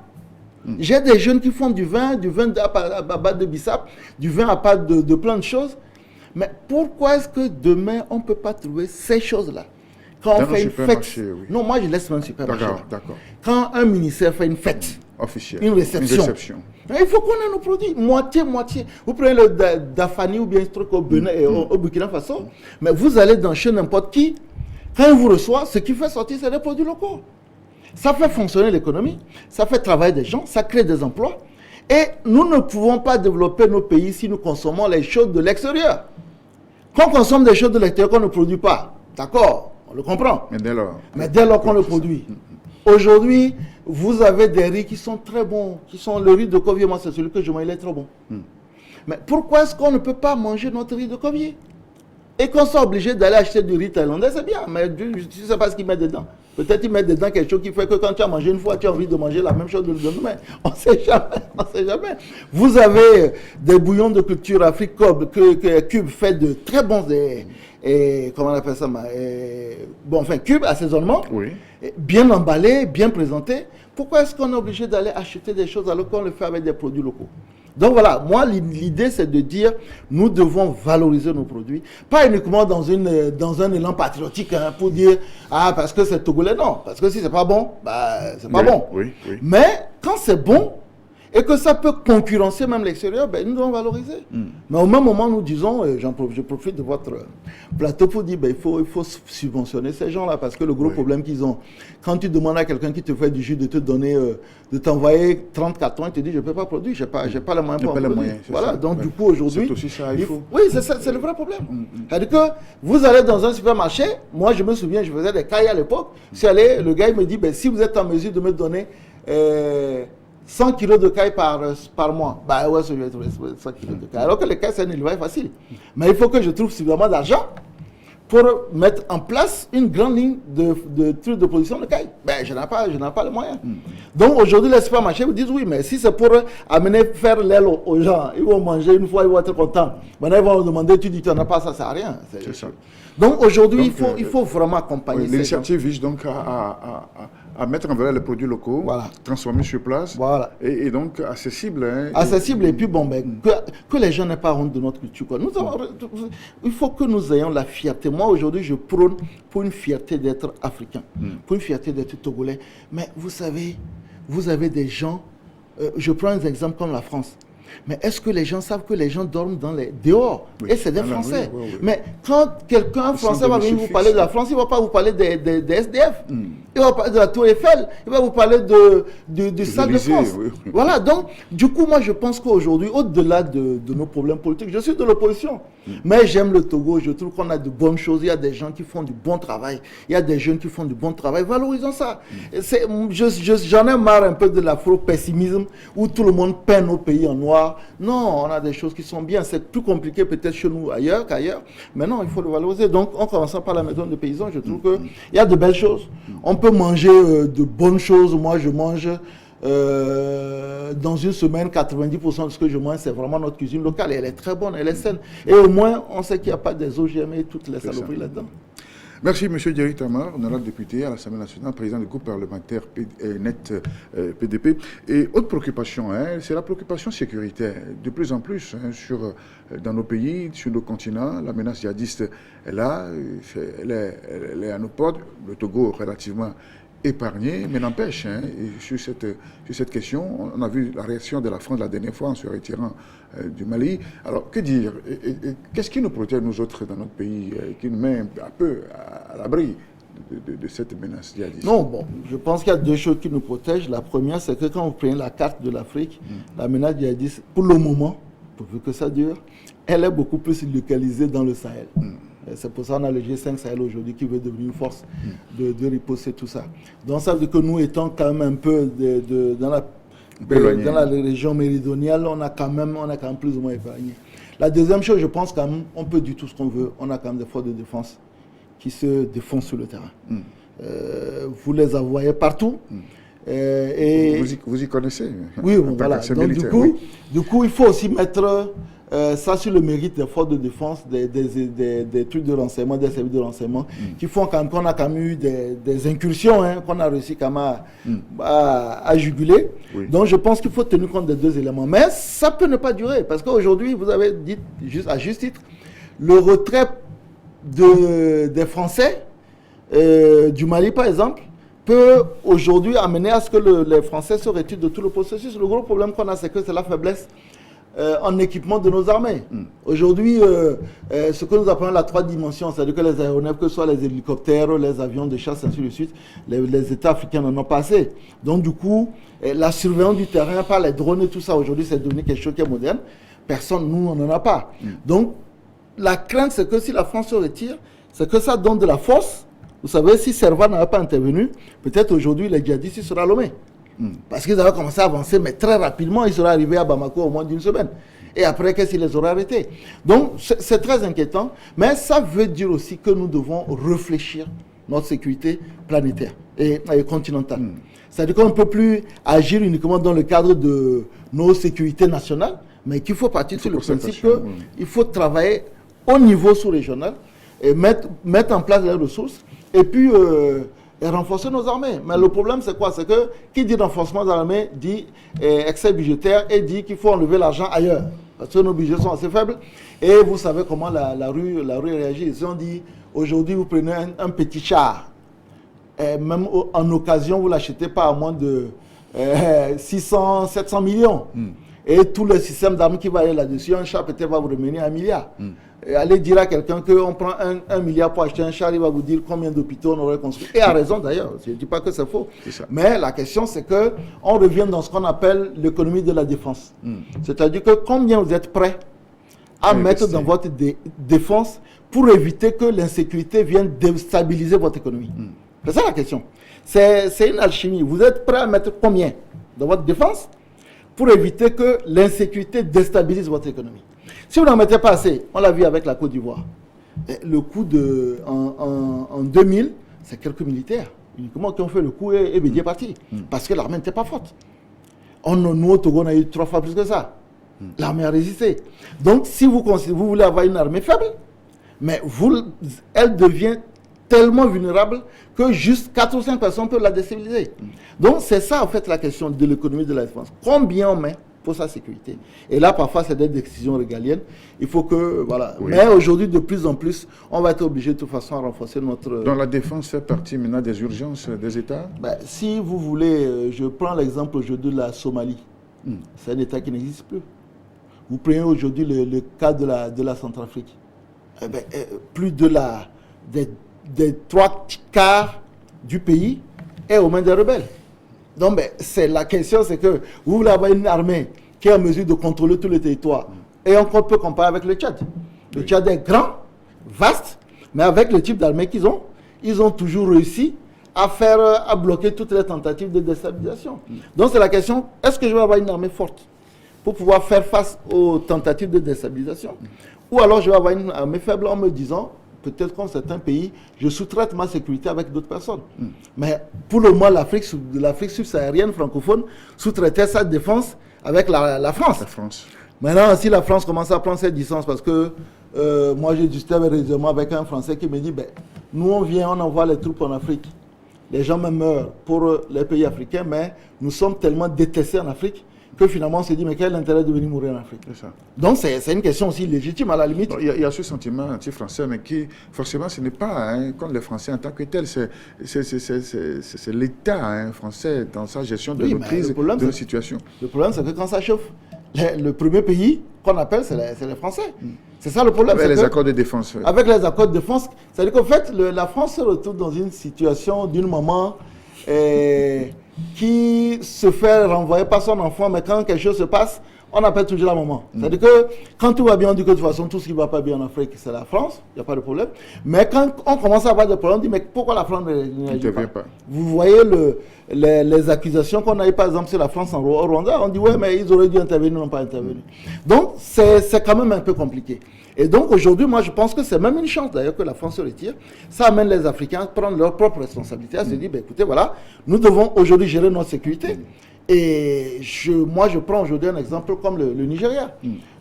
J'ai des jeunes qui font du vin à base de bissap, du vin à base de plein de choses. Mais pourquoi est-ce que demain, on ne peut pas trouver ces choses-là? Quand on fait une fête, non, moi je laisse même supermarché. D'accord. Quand un ministère fait une fête, officielle. Une réception. Il faut qu'on ait nos produits, moitié. Vous prenez le Dafani ou bien ce truc au Bénin et au Burkina Faso, mais vous allez dans chez n'importe qui, quand il vous reçoit, ce qui fait sortir, c'est des produits locaux. Ça fait fonctionner l'économie, ça fait travailler des gens, ça crée des emplois. Et nous ne pouvons pas développer nos pays si nous consommons les choses de l'extérieur. Quand on consomme des choses de l'extérieur qu'on ne produit pas, d'accord, on le comprend. Mais dès lors qu'on le produit. Aujourd'hui, vous avez des riz qui sont très bons, le riz de Covier, moi c'est celui que je mange, il est trop bon. Mais pourquoi est-ce qu'on ne peut pas manger notre riz de Covier? Et qu'on soit obligé d'aller acheter du riz thaïlandais, c'est bien, mais je ne sais pas ce qu'ils mettent dedans. Peut-être qu'ils mettent dedans quelque chose qui fait que quand tu as mangé une fois, tu as envie de manger la même chose le lendemain. On ne sait jamais. Vous avez des bouillons de culture Afrique Cube fait de très bons, comment on appelle ça, cube, assaisonnement, bien emballé, bien présenté. Pourquoi est-ce qu'on est obligé d'aller acheter des choses alors qu'on le fait avec des produits locaux? Donc voilà, moi l'idée c'est de dire nous devons valoriser nos produits, pas uniquement dans un élan patriotique pour dire parce que c'est togolais, non, parce que si c'est pas bon, c'est pas bon. Mais quand c'est bon et que ça peut concurrencer même l'extérieur, nous devons valoriser. Mais au même moment nous disons, je profite de votre plateau pour dire il faut subventionner ces gens-là parce que le gros problème qu'ils ont, quand tu demandes à quelqu'un qui te fait du jus de te donner, de t'envoyer 30 cartons, il te dit je ne peux pas produire, j'ai pas les moyens pour produire. Voilà, donc du coup aujourd'hui, c'est aussi ça, oui, c'est le vrai problème. C'est-à-dire que vous allez dans un supermarché, moi je me souviens, je faisais des cailles à l'époque, le gars il me dit si vous êtes en mesure de me donner 100 kilos de caille par mois. Je vais trouver 100 kilos de caille. Alors que les cailles, c'est un élevage facile. Mais il faut que je trouve suffisamment d'argent pour mettre en place une grande ligne de trucs de production de caille. Je n'ai pas les moyens. Donc aujourd'hui, les supermarchés vous disent oui, mais si c'est pour faire l'aile aux gens, ils vont manger une fois, ils vont être contents. Maintenant, ils vont demander, tu dis tu n'en as pas, ça ne sert à rien. C'est ça. Donc aujourd'hui, il faut vraiment accompagner. L'initiative vise donc à mettre en valeur les produits locaux, transformer sur place, et donc accessible. Accessible et puis que les gens n'aient pas honte de notre culture. Il faut que nous ayons la fierté. Moi aujourd'hui, je prône pour une fierté d'être africain, pour une fierté d'être togolais. Mais vous savez, vous avez des gens, je prends un exemple comme la France. Mais est-ce que les gens savent que les gens dorment dehors? Et c'est des Français. Mais quand quelqu'un français va venir vous parler de la France, il ne va pas vous parler des SDF. Il va parler de la Tour Eiffel. Il va vous parler du Stade de France. Voilà, donc, du coup, moi, je pense qu'aujourd'hui, au-delà de nos problèmes politiques, je suis de l'opposition. Mais j'aime le Togo. Je trouve qu'on a de bonnes choses. Il y a des gens qui font du bon travail. Il y a des jeunes qui font du bon travail. Valorisons ça. J'en ai marre un peu de l'afro-pessimisme où tout le monde peint nos pays en noir. Non, on a des choses qui sont bien. C'est plus compliqué peut-être chez nous qu'ailleurs. Mais non, il faut le valoriser. Donc, en commençant par la maison de paysans, je trouve qu'il y a de belles choses. On peut manger de bonnes choses. Moi, je mange dans une semaine, 90% de ce que je mange, c'est vraiment notre cuisine locale. Et elle est très bonne, elle est saine. Et au moins, on sait qu'il n'y a pas des OGM et toutes les saloperies là-dedans. Merci, M. Djery Tamar, honorable député à l'Assemblée nationale, président du groupe parlementaire NET PDP. Et autre préoccupation, c'est la préoccupation sécuritaire. De plus en plus, dans nos pays, sur nos continents, la menace djihadiste est là, elle est à nos portes. Le Togo, relativement épargné, mais n'empêche, sur cette question, on a vu la réaction de la France la dernière fois en se retirant du Mali. Alors, que dire? Qu'est-ce qui nous protège, nous autres, dans notre pays, qui nous met un peu à l'abri de cette menace djihadiste? Non, je pense qu'il y a deux choses qui nous protègent. La première, c'est que quand vous prenez la carte de l'Afrique, la menace djihadiste, pour le moment, pourvu que ça dure, elle est beaucoup plus localisée dans le Sahel. C'est pour ça qu'on a le G5 Sahel aujourd'hui qui veut devenir une force de riposter tout ça. Donc ça veut dire que nous étant quand même un peu dans la région méridionale, on a quand même plus ou moins épargné. La deuxième chose, je pense quand même, on peut dire tout ce qu'on veut, on a quand même des forces de défense qui se défendent sur le terrain. Vous les voyez partout. Vous y connaissez? Oui, voilà. Donc du coup, il faut aussi mettre ça sur le mérite des forces de défense, des trucs de renseignement, des services de renseignement, qui font qu'on a quand même eu des incursions, qu'on a réussi quand même à juguler. Donc je pense qu'il faut tenir compte des deux éléments. Mais ça peut ne pas durer, parce qu'aujourd'hui, vous avez dit, à juste titre, le retrait des Français du Mali, par exemple, peut aujourd'hui amener à ce que les Français se retirent de tout le processus. Le gros problème qu'on a, c'est que c'est la faiblesse en équipement de nos armées. Aujourd'hui, ce que nous appelons la 3 dimensions, c'est-à-dire que les aéronefs, que ce soit les hélicoptères, les avions de chasse, ainsi de suite, les États africains n'en ont pas assez. Donc du coup, la surveillance du terrain par les drones et tout ça, aujourd'hui, c'est devenu quelque chose qui est moderne. Personne, nous, on n'en a pas. Donc, la crainte, c'est que si la France se retire, c'est que ça donne de la force. Vous savez, si Serva n'avait pas intervenu, peut-être aujourd'hui, les djihadistes seraient à Lomé. Parce qu'ils avaient commencé à avancer, mais très rapidement, ils seraient arrivés à Bamako au moins d'une semaine. Et après, qu'est-ce qu'ils les auraient arrêtés? Donc, c'est très inquiétant. Mais ça veut dire aussi que nous devons réfléchir notre sécurité planétaire et continentale. C'est-à-dire qu'on ne peut plus agir uniquement dans le cadre de nos sécurités nationales, mais qu'il faut partir sur le principe qu'il faut travailler au niveau sous-régional et mettre en place les ressources et puis renforcer nos armées. Mais le problème, c'est quoi? C'est que qui dit renforcement des armées dit excès budgétaire et dit qu'il faut enlever l'argent ailleurs. Parce que nos budgets sont assez faibles. Et vous savez comment la rue réagit. Ils ont dit, aujourd'hui, vous prenez un petit char. Et même en occasion, vous ne l'achetez pas à moins de 600, 700 millions. Et tout le système d'armes qui va aller là-dessus, un char peut-être va vous revenir 1 milliard. Et allez dire à quelqu'un qu'on prend 1 milliard pour acheter un char, il va vous dire combien d'hôpitaux on aurait construit. Et à raison d'ailleurs, je ne dis pas que c'est faux. Mais la question c'est qu'on revient dans ce qu'on appelle l'économie de la défense. C'est-à-dire que combien vous êtes prêt à mettre dans votre défense pour éviter que l'insécurité vienne déstabiliser votre économie. C'est ça la question. C'est une alchimie. Vous êtes prêt à mettre combien dans votre défense pour éviter que l'insécurité déstabilise votre économie. Si vous n'en mettez pas assez, on l'a vu avec la Côte d'Ivoire. Le coup en 2000, c'est quelques militaires uniquement qui ont fait le coup et Bédier est parti. Parce que l'armée n'était pas forte. Nous, au Togo, on a eu 3 fois plus que ça. L'armée a résisté. Donc, si vous voulez avoir une armée faible, mais elle devient tellement vulnérable que juste 4 ou 5 personnes peuvent la déstabiliser. Donc, c'est ça, en fait, la question de l'économie de la défense. Combien on met pour sa sécurité? Et là, parfois, c'est des décisions régaliennes. Il faut que, voilà. Oui. Mais aujourd'hui, de plus en plus, on va être obligé de toute façon à renforcer notre... Donc, la défense fait partie maintenant des urgences des États? Si vous voulez, je prends l'exemple aujourd'hui de la Somalie. C'est un État qui n'existe plus. Vous prenez aujourd'hui le cas de la Centrafrique. Plus des 3 quarts du pays est aux mains des rebelles. Donc, c'est la question, c'est que vous voulez avoir une armée qui est en mesure de contrôler tout le territoire. Et on peut comparer avec le Tchad. Le Tchad est grand, vaste, mais avec le type d'armée qu'ils ont, ils ont toujours réussi à bloquer toutes les tentatives de déstabilisation. Donc, c'est la question, est-ce que je vais avoir une armée forte pour pouvoir faire face aux tentatives de déstabilisation? Ou alors je vais avoir une armée faible en me disant, peut-être qu'en certains pays, je sous-traite ma sécurité avec d'autres personnes. Mais pour le moment, l'Afrique subsaharienne francophone sous-traitait sa défense avec la France. Maintenant, si la France commence à prendre cette distance, parce que moi, j'ai discuté récemment avec un Français qui me dit, nous, on envoie les troupes en Afrique. Les gens même meurent pour les pays africains, mais nous sommes tellement détestés en Afrique que finalement on se dit, mais quel est l'intérêt de venir mourir en Afrique? Donc c'est une question aussi légitime à la limite. Il y a ce sentiment anti-français, mais qui, forcément, ce n'est pas contre les Français en tant que tel, c'est l'État français dans sa gestion de nos crises, de nos situations. Le problème, c'est que quand ça chauffe, le premier pays qu'on appelle, c'est les Français. C'est ça le problème. Avec les accords de défense. Avec les accords de défense, c'est-à-dire qu'en fait, la France se retrouve dans une situation d'une maman qui se fait renvoyer par son enfant, mais quand quelque chose se passe, on appelle toujours la maman. C'est-à-dire que quand tout va bien, on dit que de toute façon, tout ce qui ne va pas bien en Afrique, c'est la France, il n'y a pas de problème. Mais quand on commence à avoir des problèmes, on dit, mais pourquoi la France ne réagit pas? Vous voyez les accusations qu'on a eues, par exemple, sur la France au Rwanda, on dit, ouais, mais ils auraient dû intervenir, ils n'ont pas intervenu. Donc, c'est quand même un peu compliqué. Et donc, aujourd'hui, moi, je pense que c'est même une chance, d'ailleurs, que la France se retire. Ça amène les Africains à prendre leurs propres responsabilités, à se dire, écoutez, voilà, nous devons aujourd'hui gérer notre sécurité. Et moi, je prends aujourd'hui un exemple comme le Nigeria.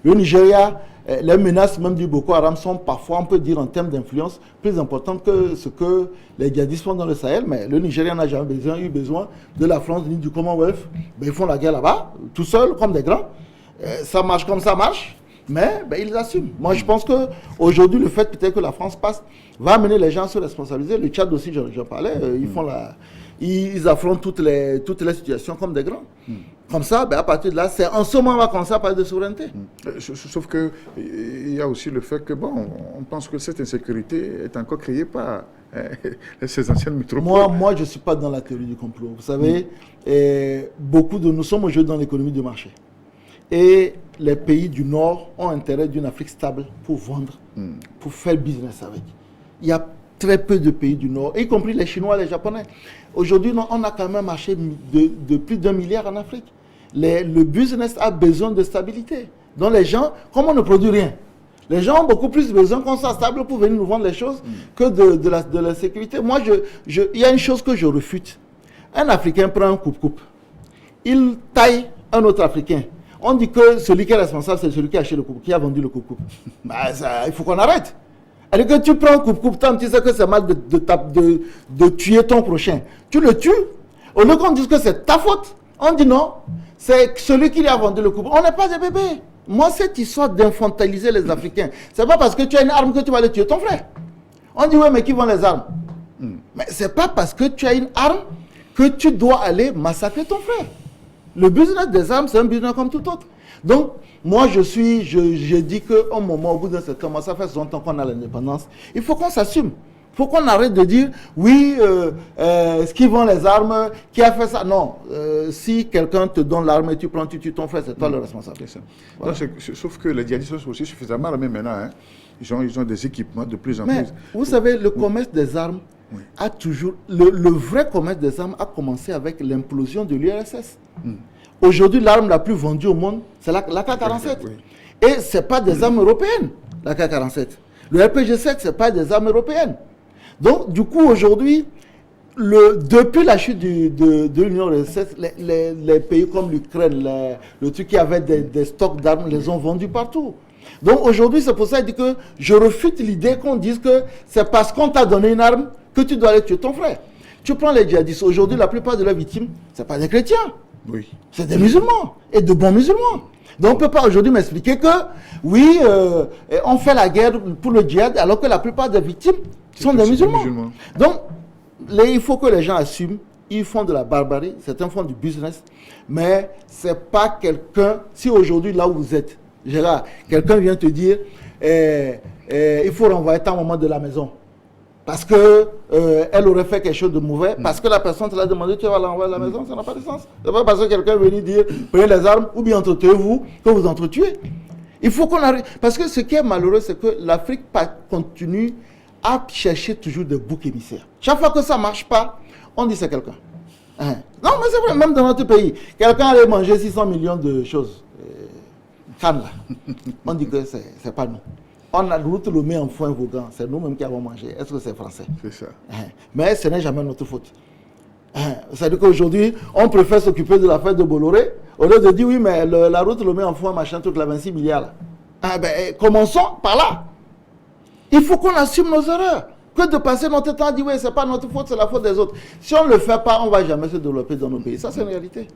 Le Nigeria, les menaces même du Boko Haram sont parfois, on peut dire en termes d'influence, plus importantes que ce que les djihadistes font dans le Sahel. Mais le Nigeria n'a jamais eu besoin de la France ni du Commonwealth. Ils font la guerre là-bas, tout seuls, comme des grands. Ça marche comme ça marche. Mais ils assument. Moi, je pense qu'aujourd'hui, le fait peut-être que la France va amener les gens à se responsabiliser. Le Tchad aussi, j'en parlais, ils affrontent toutes les situations comme des grands. Comme ça, à partir de là, c'est en ce moment on va commencer à parler de souveraineté. Sauf qu'il y a aussi le fait que, on pense que cette insécurité est encore créée par ces anciennes métropoles. Moi, je ne suis pas dans la théorie du complot. Vous savez, nous sommes aujourd'hui dans l'économie de marché. Et les pays du Nord ont intérêt d'une Afrique stable pour vendre, pour faire business avec. Il y a très peu de pays du Nord, y compris les Chinois et les Japonais. Aujourd'hui, on a quand même un marché de plus d'1 milliard en Afrique. Le business a besoin de stabilité. Donc les gens, comme on ne produit rien, les gens ont beaucoup plus besoin qu'on soit stable pour venir nous vendre les choses que de la sécurité. Moi, il y a une chose que je refute. Un Africain prend un coupe-coupe. Il taille un autre Africain. On dit que celui qui est responsable, c'est celui qui a acheté le coupe, qui a vendu le coupe-coupe. Il faut qu'on arrête. Alors que tu prends un coupe-coupe, tant tu sais que c'est mal de tuer ton prochain. Tu le tues. Au lieu qu'on dise que c'est ta faute, on dit non, c'est celui qui lui a vendu le coupe. On n'est pas des bébés. Moi, cette histoire d'infantiliser les Africains, c'est pas parce que tu as une arme que tu vas aller tuer ton frère. On dit, ouais, mais qui vend les armes? Mais c'est pas parce que tu as une arme que tu dois aller massacrer ton frère. Le business des armes, c'est un business comme tout autre. Donc, moi, je dis qu'au moment, au bout d'un certain moment, ça fait longtemps qu'on a l'indépendance, il faut qu'on s'assume. Il faut qu'on arrête de dire, oui, ce qui vend les armes, qui a fait ça. Non, si quelqu'un te donne l'arme et tu prends, tu tues ton frère, c'est toi le responsable. Voilà. Sauf que les djihadistes sont aussi suffisamment armés maintenant. Hein. Ils ont des équipements de plus en plus. Vous savez, le commerce des armes a toujours... Le vrai commerce des armes a commencé avec l'implosion de l'URSS. Aujourd'hui, l'arme la plus vendue au monde, c'est la AK-47. Et ce n'est pas des armes européennes, la AK-47. Le RPG-7, ce n'est pas des armes européennes. Donc, du coup, aujourd'hui, depuis la chute de l'Union européenne, les pays comme l'Ukraine, le truc qui avait des stocks d'armes, les ont vendus partout. Donc, aujourd'hui, c'est pour ça que je refute l'idée qu'on dise que c'est parce qu'on t'a donné une arme que tu dois aller tuer ton frère. Tu prends les djihadistes. Aujourd'hui, la plupart de leurs victimes, ce n'est pas des chrétiens. Oui. C'est des musulmans, et de bons musulmans. Donc on ne peut pas aujourd'hui m'expliquer que, oui, on fait la guerre pour le djihad, alors que la plupart des victimes sont des musulmans. Donc, il faut que les gens assument, ils font de la barbarie, certains font du business, mais ce n'est pas quelqu'un, si aujourd'hui, là où vous êtes, Gérard, quelqu'un vient te dire, il faut renvoyer ta maman de la maison. Parce qu'elle aurait fait quelque chose de mauvais, parce que la personne te l'a demandé, tu vas l'envoyer à la maison, ça n'a pas de sens. Ce n'est pas parce que quelqu'un est venu dire, prenez les armes, ou bien entretuez-vous, que vous entretuez. Il faut qu'on arrive. Parce que ce qui est malheureux, c'est que l'Afrique continue à chercher toujours des boucs émissaires. Chaque fois que ça ne marche pas, on dit c'est quelqu'un. Non, mais c'est vrai, même dans notre pays, quelqu'un allait manger 600 millions de choses. Cannes, là. On dit que ce n'est pas nous. On a route le met en foin Vaughan, c'est nous-mêmes qui avons mangé. Est-ce que c'est français? C'est ça. Mais ce n'est jamais notre faute. C'est-à-dire qu'aujourd'hui, on préfère s'occuper de l'affaire de Bolloré, au lieu de dire oui, mais la route le met en foin, machin, truc, la 26 milliards. Là. Commençons par là. Il faut qu'on assume nos erreurs. Que de passer notre temps à dire oui, c'est pas notre faute, c'est la faute des autres. Si on ne le fait pas, on ne va jamais se développer dans nos pays. Ça, c'est une réalité.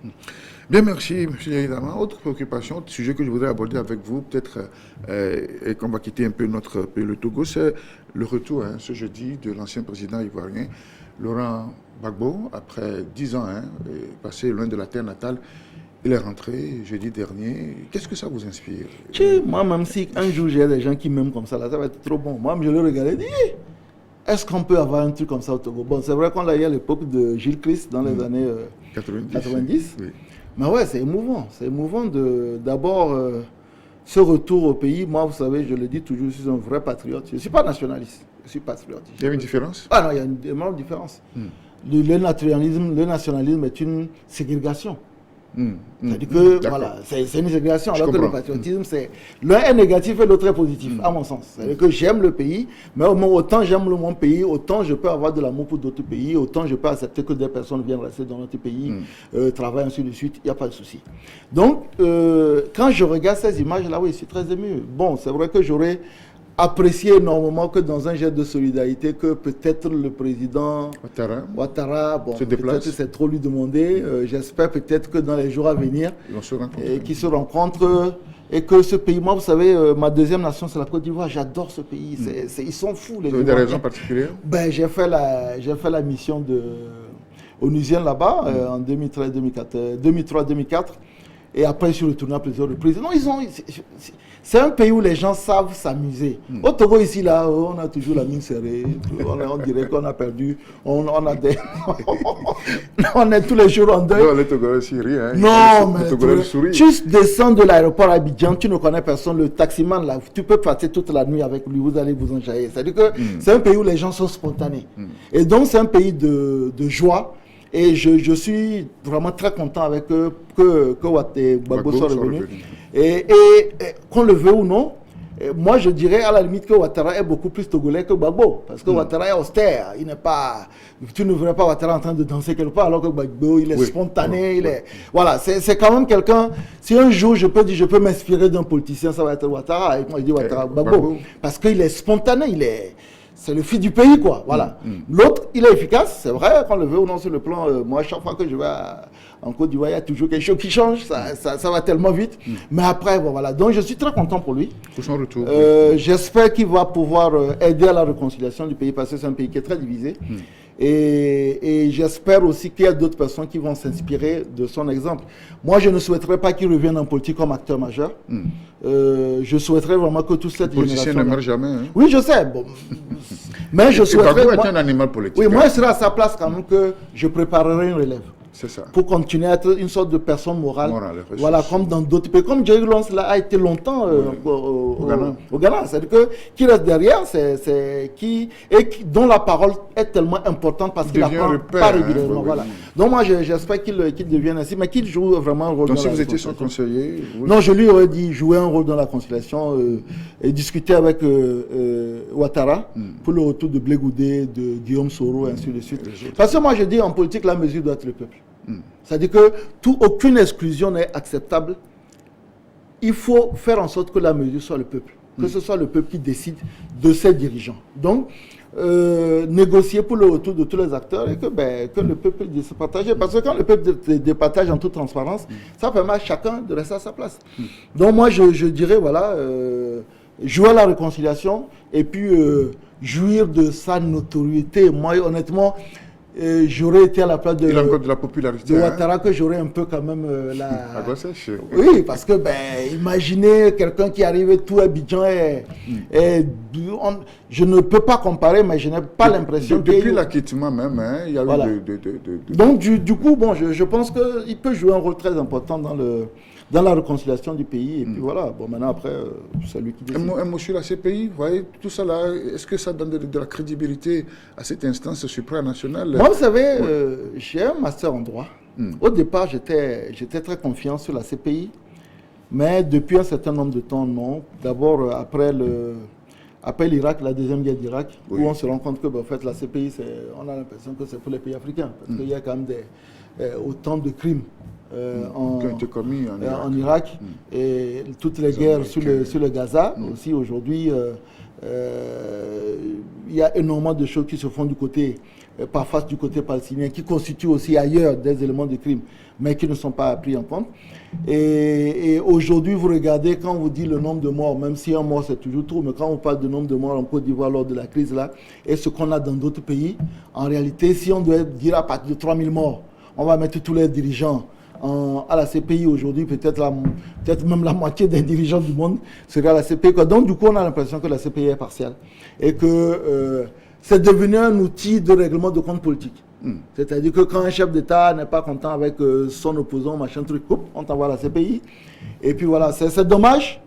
Bien, merci, M. Yahidama. Autre préoccupation, autre sujet que je voudrais aborder avec vous, peut-être, et qu'on va quitter un peu notre pays, le Togo, c'est le retour, ce jeudi, de l'ancien président ivoirien, Laurent Gbagbo, après 10 ans, passé loin de la terre natale. Il est rentré jeudi dernier. Qu'est-ce que ça vous inspire? Moi, même si un jour j'ai des gens qui m'aiment comme ça, là, ça va être trop bon. Moi, je le regardais et dis, est-ce qu'on peut avoir un truc comme ça au Togo? Bon, c'est vrai qu'on l'a eu à l'époque de Gilles Christ, dans les années 90. Oui. Mais ouais, c'est émouvant. C'est émouvant d'abord ce retour au pays. Moi, vous savez, je le dis toujours, je suis un vrai patriote. Je ne suis pas nationaliste, je suis patriote. Il y a une différence? Ah non, il y a une énorme différence. Le nationalisme est une ségrégation. C'est-à-dire que voilà, c'est une ségrégation, alors que le patriotisme, l'un est négatif et l'autre est positif, à mon sens. C'est-à-dire que j'aime le pays, mais autant j'aime mon pays, autant je peux avoir de l'amour pour d'autres pays, autant je peux accepter que des personnes viennent rester dans notre pays, travaillent ainsi de suite, il n'y a pas de souci. Donc, quand je regarde ces images-là, oui, je suis très ému. Bon, c'est vrai que j'aurais apprécié énormément que dans un geste de solidarité, que peut-être le président Ouattara, bon, peut-être c'est trop lui demander. J'espère peut-être que dans les jours à venir, qu'ils se rencontrent. Et que ce pays, moi, vous savez, ma deuxième nation, c'est la Côte d'Ivoire. J'adore ce pays. Ils sont fous, les Vous avez des raisons particulières? J'ai fait la mission onusienne là-bas en 2003-2004. Et après, je suis retourné à plusieurs reprises. Non, c'est un pays où les gens savent s'amuser. Au Togo, ici, là, on a toujours la mine serrée. On dirait qu'on a perdu. On est tous les jours en deuil. Non, les Togolais ici rient. Hein. Non, mais tu descends de l'aéroport à Abidjan, tu ne connais personne. Le taximan, là, tu peux passer toute la nuit avec lui, vous allez vous enjailler. C'est-à-dire que c'est un pays où les gens sont spontanés. Et donc, c'est un pays de joie. Et je suis vraiment très content avec que Gbagbo soit revenu. Et qu'on le veut ou non, moi je dirais à la limite que Ouattara est beaucoup plus togolais que Gbagbo. Parce que Ouattara est austère. Tu ne verrais pas Ouattara en train de danser quelque part, alors que Gbagbo, il est spontané. Voilà, c'est quand même quelqu'un. Si un jour je peux m'inspirer d'un politicien, ça va être Ouattara. Et moi je dis Ouattara Gbagbo. Parce qu'il est spontané, c'est le fils du pays, quoi. Voilà. L'autre, il est efficace, c'est vrai, qu'on le veut ou non sur le plan. Moi, chaque fois que je vais en Côte d'Ivoire, il y a toujours quelque chose qui change. Ça va tellement vite. Mais après, voilà. Donc, je suis très content pour lui. Pour son retour. J'espère qu'il va pouvoir aider à la réconciliation du pays, parce que c'est un pays qui est très divisé. Et j'espère aussi qu'il y a d'autres personnes qui vont s'inspirer de son exemple. Moi, je ne souhaiterais pas qu'il revienne en politique comme acteur majeur. Je souhaiterais vraiment que toute cette génération... Le politicien ne meurt jamais. Hein? Oui, je sais. Bon. Mais je souhaiterais... Gbagbo est un animal politique. Oui, moi, je serais à sa place quand même que je préparerai une relève. C'est ça. Pour continuer à être une sorte de personne morale. Voilà, comme dans d'autres pays. Comme Jerry Lance a été longtemps au Ghana. C'est-à-dire que qui reste derrière, dont la parole est tellement importante parce qu'il apprend pas régulièrement. Voilà. Donc moi, j'espère qu'il devienne ainsi, mais qu'il joue vraiment un rôle dans la réconciliation. Donc si vous étiez son conseiller... Non, je lui aurais dit jouer un rôle dans la conciliation et discuter avec Ouattara pour le retour de Blé Goudé, de Guillaume Soro, et ainsi de suite. Parce que moi, je dis en politique, la mesure doit être le peuple. C'est-à-dire que aucune exclusion n'est acceptable. Il faut faire en sorte que la mesure soit le peuple. Que ce soit le peuple qui décide de ses dirigeants. Donc, négocier pour le retour de tous les acteurs et que le peuple se partage. Parce que quand le peuple départage en toute transparence, ça permet à chacun de rester à sa place. Donc moi, je dirais, voilà, jouer à la réconciliation et puis jouir de sa notoriété. Moi, honnêtement... j'aurais été à la place de la popularité, de Ouattara, que j'aurais un peu quand même à quoi sèche. Oui, parce que imaginez quelqu'un qui arrive tout Abidjan je ne peux pas comparer, mais je n'ai pas l'impression que... Depuis l'acquittement même, il y a eu Donc du coup, bon, je pense qu'il peut jouer un rôle très important dans la réconciliation du pays. Et puis voilà, bon, maintenant après, c'est lui qui décide. Un mot sur la CPI, vous voyez, tout ça là, est-ce que ça donne de la crédibilité à cette instance supranationale? Moi, vous savez, j'ai un master en droit. Au départ, j'étais très confiant sur la CPI, mais depuis un certain nombre de temps, non. D'abord, après l'Irak, la deuxième guerre d'Irak, où on se rend compte que en fait, la CPI, on a l'impression que c'est pour les pays africains, parce qu'il y a quand même autant de crimes qui ont été commis en Irak, et toutes les guerres sur le Gaza aussi aujourd'hui. Il y a énormément de choses qui se font parfois du côté palestinien, qui constituent aussi ailleurs des éléments de crime, mais qui ne sont pas pris en compte. Et aujourd'hui, vous regardez, quand on vous dit le nombre de morts, même si un mort c'est toujours trop, mais quand on parle de nombre de morts en Côte d'Ivoire lors de la crise là, et ce qu'on a dans d'autres pays, en réalité, si on doit dire à partir de 3000 morts, on va mettre tous les dirigeants à la CPI aujourd'hui, peut-être même la moitié des dirigeants du monde seraient à la CPI. Donc du coup, on a l'impression que la CPI est partielle et que c'est devenu un outil de règlement de compte politique. C'est-à-dire que quand un chef d'État n'est pas content avec son opposant, machin truc, on t'envoie à la CPI. Et puis voilà, c'est dommage.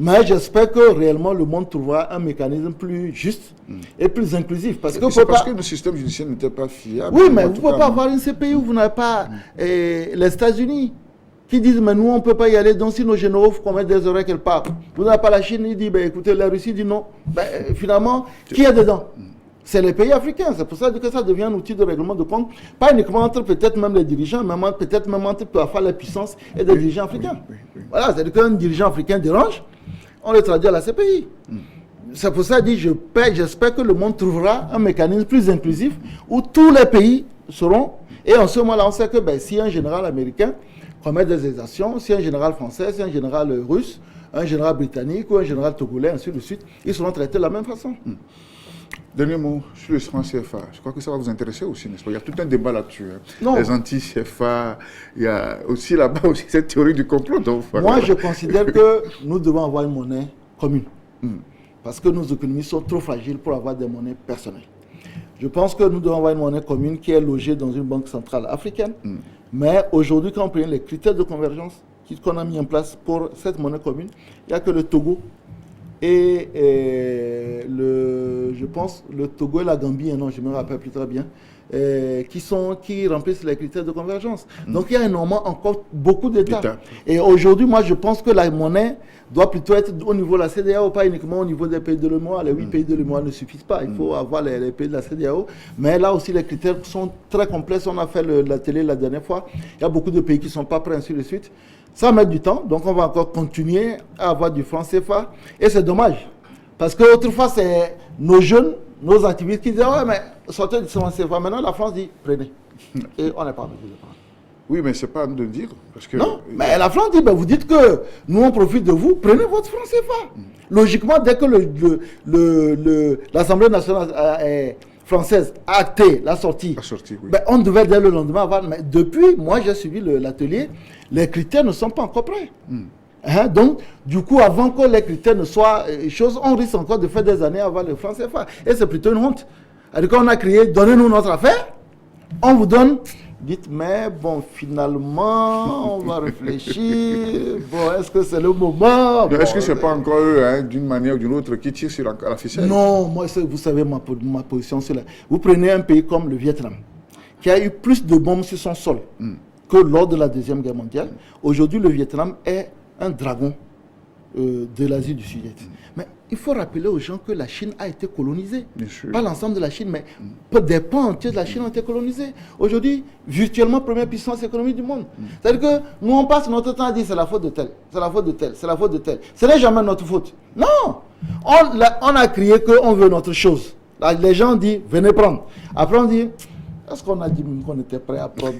Mais j'espère que réellement le monde trouvera un mécanisme plus juste et plus inclusif. Parce que le système judiciaire n'était pas fiable. Oui, mais vous ne pouvez pas avoir une CPI où vous n'avez pas les États-Unis qui disent mais nous on ne peut pas y aller, donc si nos généraux commettent des erreurs quelque part. Vous n'avez pas la Chine qui dit écoutez, la Russie dit non. Finalement, qui est dedans? C'est les pays africains. C'est pour ça que ça devient un outil de règlement de compte, pas uniquement entre peut-être même les dirigeants, mais peut-être même entre parfois les puissances et des dirigeants africains. Voilà, c'est-à-dire qu'un dirigeant africain dérange, on le traduit à la CPI. c'est pour ça que je dis, j'espère que le monde trouvera un mécanisme plus inclusif où tous les pays seront. Et en ce moment-là, on sait que si un général américain commet des exactions, si un général français, si un général russe, un général britannique ou un général togolais, ainsi de suite, ils seront traités de la même façon. Dernier mot sur le franc CFA. Je crois que ça va vous intéresser aussi, n'est-ce pas? Il y a tout un débat là-dessus. Les anti-CFA, il y a aussi là-bas aussi cette théorie du complot. Donc, moi, je considère que nous devons avoir une monnaie commune. Parce que nos économies sont trop fragiles pour avoir des monnaies personnelles. Je pense que nous devons avoir une monnaie commune qui est logée dans une banque centrale africaine. Mais aujourd'hui, quand on prend les critères de convergence qu'on a mis en place pour cette monnaie commune, il n'y a que le Togo et je pense le Togo et la Gambie, non, je me rappelle plus très bien, qui remplissent les critères de convergence. Donc il y a énormément encore beaucoup d'États. Et aujourd'hui, moi je pense que la monnaie doit plutôt être au niveau de la CEDEAO, pas uniquement au niveau des pays de l'UEMOA. Les 8 pays de l'UEMOA ne suffisent pas. Il faut avoir les pays de la CEDEAO. Mais là aussi, les critères sont très complexes. On a fait la télé la dernière fois. Il y a beaucoup de pays qui ne sont pas prêts, ainsi de suite. Ça va mettre du temps. Donc, on va encore continuer à avoir du franc CFA. Et c'est dommage. Parce qu'autrefois, c'est nos jeunes, nos activistes qui disaient « Ouais, mais sortez du franc CFA. » Maintenant, la France dit « Prenez. » Et on n'est pas obligé de prendre. Oui, mais ce n'est pas à nous de le dire. Parce que non, mais la France dit, vous dites que nous on profite de vous, prenez votre franc CFA. Logiquement, dès que l'Assemblée nationale française a acté la sortie, oui. On devait dès le lendemain avoir. Mais depuis, moi j'ai suivi l'atelier, les critères ne sont pas encore prêts. Donc, du coup, avant que les critères ne soient choses, on risque encore de faire des années avant le franc CFA. Et c'est plutôt une honte. Alors, quand on a crié, donnez-nous notre affaire, on vous donne. Dites, mais bon, finalement, on va réfléchir. Bon, est-ce que c'est le moment? Est-ce que ce n'est pas encore eux, d'une manière ou d'une autre, qui tirent sur la ficelle? Non, moi, vous savez ma position sur là. Vous prenez un pays comme le Vietnam, qui a eu plus de bombes sur son sol que lors de la Deuxième Guerre mondiale. Aujourd'hui, le Vietnam est un dragon de l'Asie du Sud-Est. Mais il faut rappeler aux gens que la Chine a été colonisée. Pas l'ensemble de la Chine, mais des pans entiers de la Chine ont été colonisés. Aujourd'hui, virtuellement, première puissance économique du monde. C'est-à-dire que nous, on passe notre temps à dire c'est la faute de tel, c'est la faute de tel, c'est la faute de tel. Ce n'est jamais notre faute. Non! On a crié qu'on veut notre chose. Là, les gens disent venez prendre. Après, on dit est-ce qu'on a dit qu'on était prêt à prendre?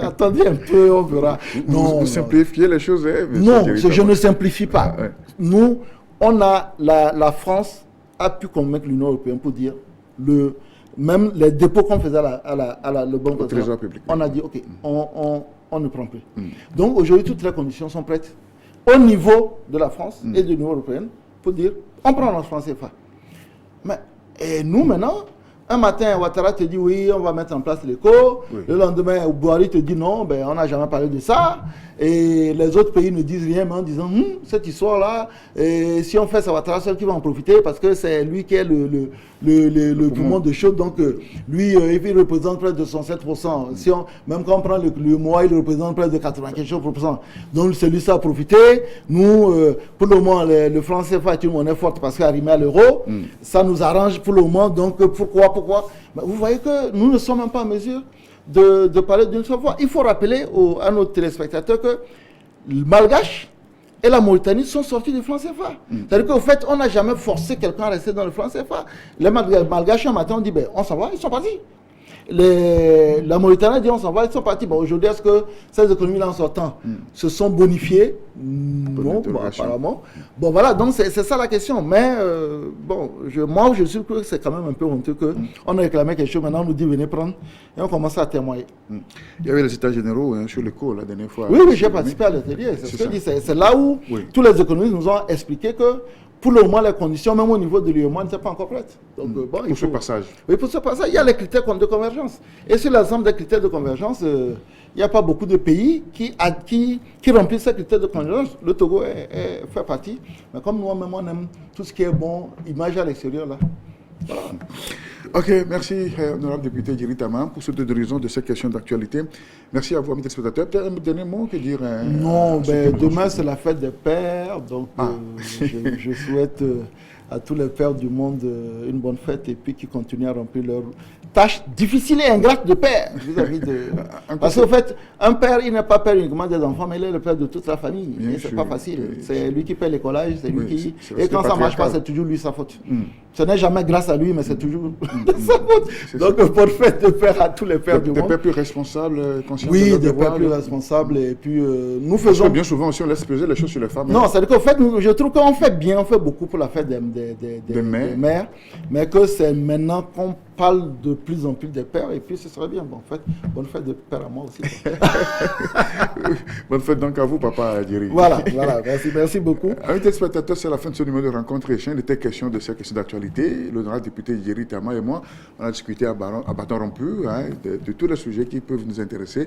Attendez un peu, on verra. Non, vous simplifiez les choses. Non, je ne simplifie pas. Ouais. Nous, la France a pu convaincre l'Union européenne pour dire, même les dépôts qu'on faisait à le Banque de Trésor public, on a dit, ok, on ne prend plus. Donc aujourd'hui, toutes les conditions sont prêtes au niveau de la France et de l'Union européenne pour dire, on prend notre franc CFA. Mais et nous, maintenant, un matin, Ouattara te dit oui, on va mettre en place l'éco. Oui. Le lendemain, Bouhari te dit non, on n'a jamais parlé de ça. Et les autres pays ne disent rien, mais en disant cette histoire-là, si on fait ça, Ouattara seul qui va en profiter parce que c'est lui qui est le poumon de chaud. Donc, lui, il représente près de 107%. Si même quand on prend le mois, il représente près de 95%. Donc, celui-là a profité. Nous, pour le moment, le franc CFA est une monnaie forte parce qu'arrivé à l'euro, ça nous arrange pour le moment. Donc, pourquoi mais vous voyez que nous ne sommes même pas en mesure de parler d'une seule voix. Il faut rappeler à nos téléspectateurs que le Malgache et la Mauritanie sont sortis du franc CFA. C'est-à-dire qu'au fait, on n'a jamais forcé quelqu'un à rester dans le franc CFA. Les Malgaches, un matin, on dit, on s'en va, ils sont partis. La Mauritanie dit, on s'en va, ils sont partis. Aujourd'hui, est-ce que ces économies-là en sortant se sont bonifiées? Non, apparemment. Bon, voilà, donc c'est ça la question. Mais, moi, je suis que c'est quand même un peu honteux qu'on a réclamé quelque chose, maintenant on nous dit, venez prendre, et on commence à témoigner. Il y avait les états généraux sur l'éco la dernière fois. Oui, j'ai participé à l'atelier. C'est là où tous les économistes nous ont expliqué que pour le moment, les conditions, même au niveau de l'UEMOA, ne sont pas encore prêtes. Donc, pour ce passage. Oui, pour ce passage, il y a les critères de convergence. Et sur l'ensemble des critères de convergence, il n'y a pas beaucoup de pays qui remplissent ces critères de convergence. Le Togo fait partie. Mais comme nous-mêmes, on aime tout ce qui est bon, image à l'extérieur, là. Voilà. Ok, merci, honorable député Djeri Tama, pour ce tour d'horizon de cette question d'actualité. Merci à vous, amis téléspectateurs. Peut-être un dernier mot que dire? Non, demain, c'est la fête des pères, donc je souhaite à tous les pères du monde une bonne fête et puis qui continuent à remplir leur tâche difficile et ingrate de père vis-à-vis de... Parce qu'en fait, un père, il n'est pas père uniquement des enfants, mais il est le père de toute la famille. Et c'est pas facile. C'est lui qui paie les collages, c'est lui qui... Et quand ça ne marche pas, c'est toujours lui sa faute. Ce n'est jamais grâce à lui, mais c'est toujours sa faute. Donc, bonne fête de père à tous les pères du monde. Des pères plus responsables, conscients de leur devoir. Oui, des pères plus responsables. Et puis, nous faisons... Parce que bien souvent aussi, on laisse peser les choses sur les femmes. Non, c'est-à-dire qu'en fait, je trouve qu'on fait bien, on fait beaucoup pour la fête des mères, mais que c'est maintenant qu'on parle de plus en plus des pères, et puis ce serait bien. Bon, en fait, bonne fête de père à moi aussi. Bonne fête donc à vous, papa Djeri. Voilà, merci beaucoup. Amis téléspectateurs, c'est la fin de ce numéro de Rencontre Échange. Il était question de ces questions d'actualité. L'honorable député Djeri Tama et moi, on a discuté à bâton rompu de tous les sujets qui peuvent nous intéresser.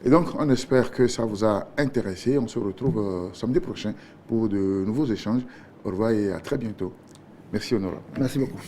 Et donc, on espère que ça vous a intéressé. On se retrouve samedi prochain pour de nouveaux échanges. Au revoir et à très bientôt. Merci, honorable. Merci beaucoup.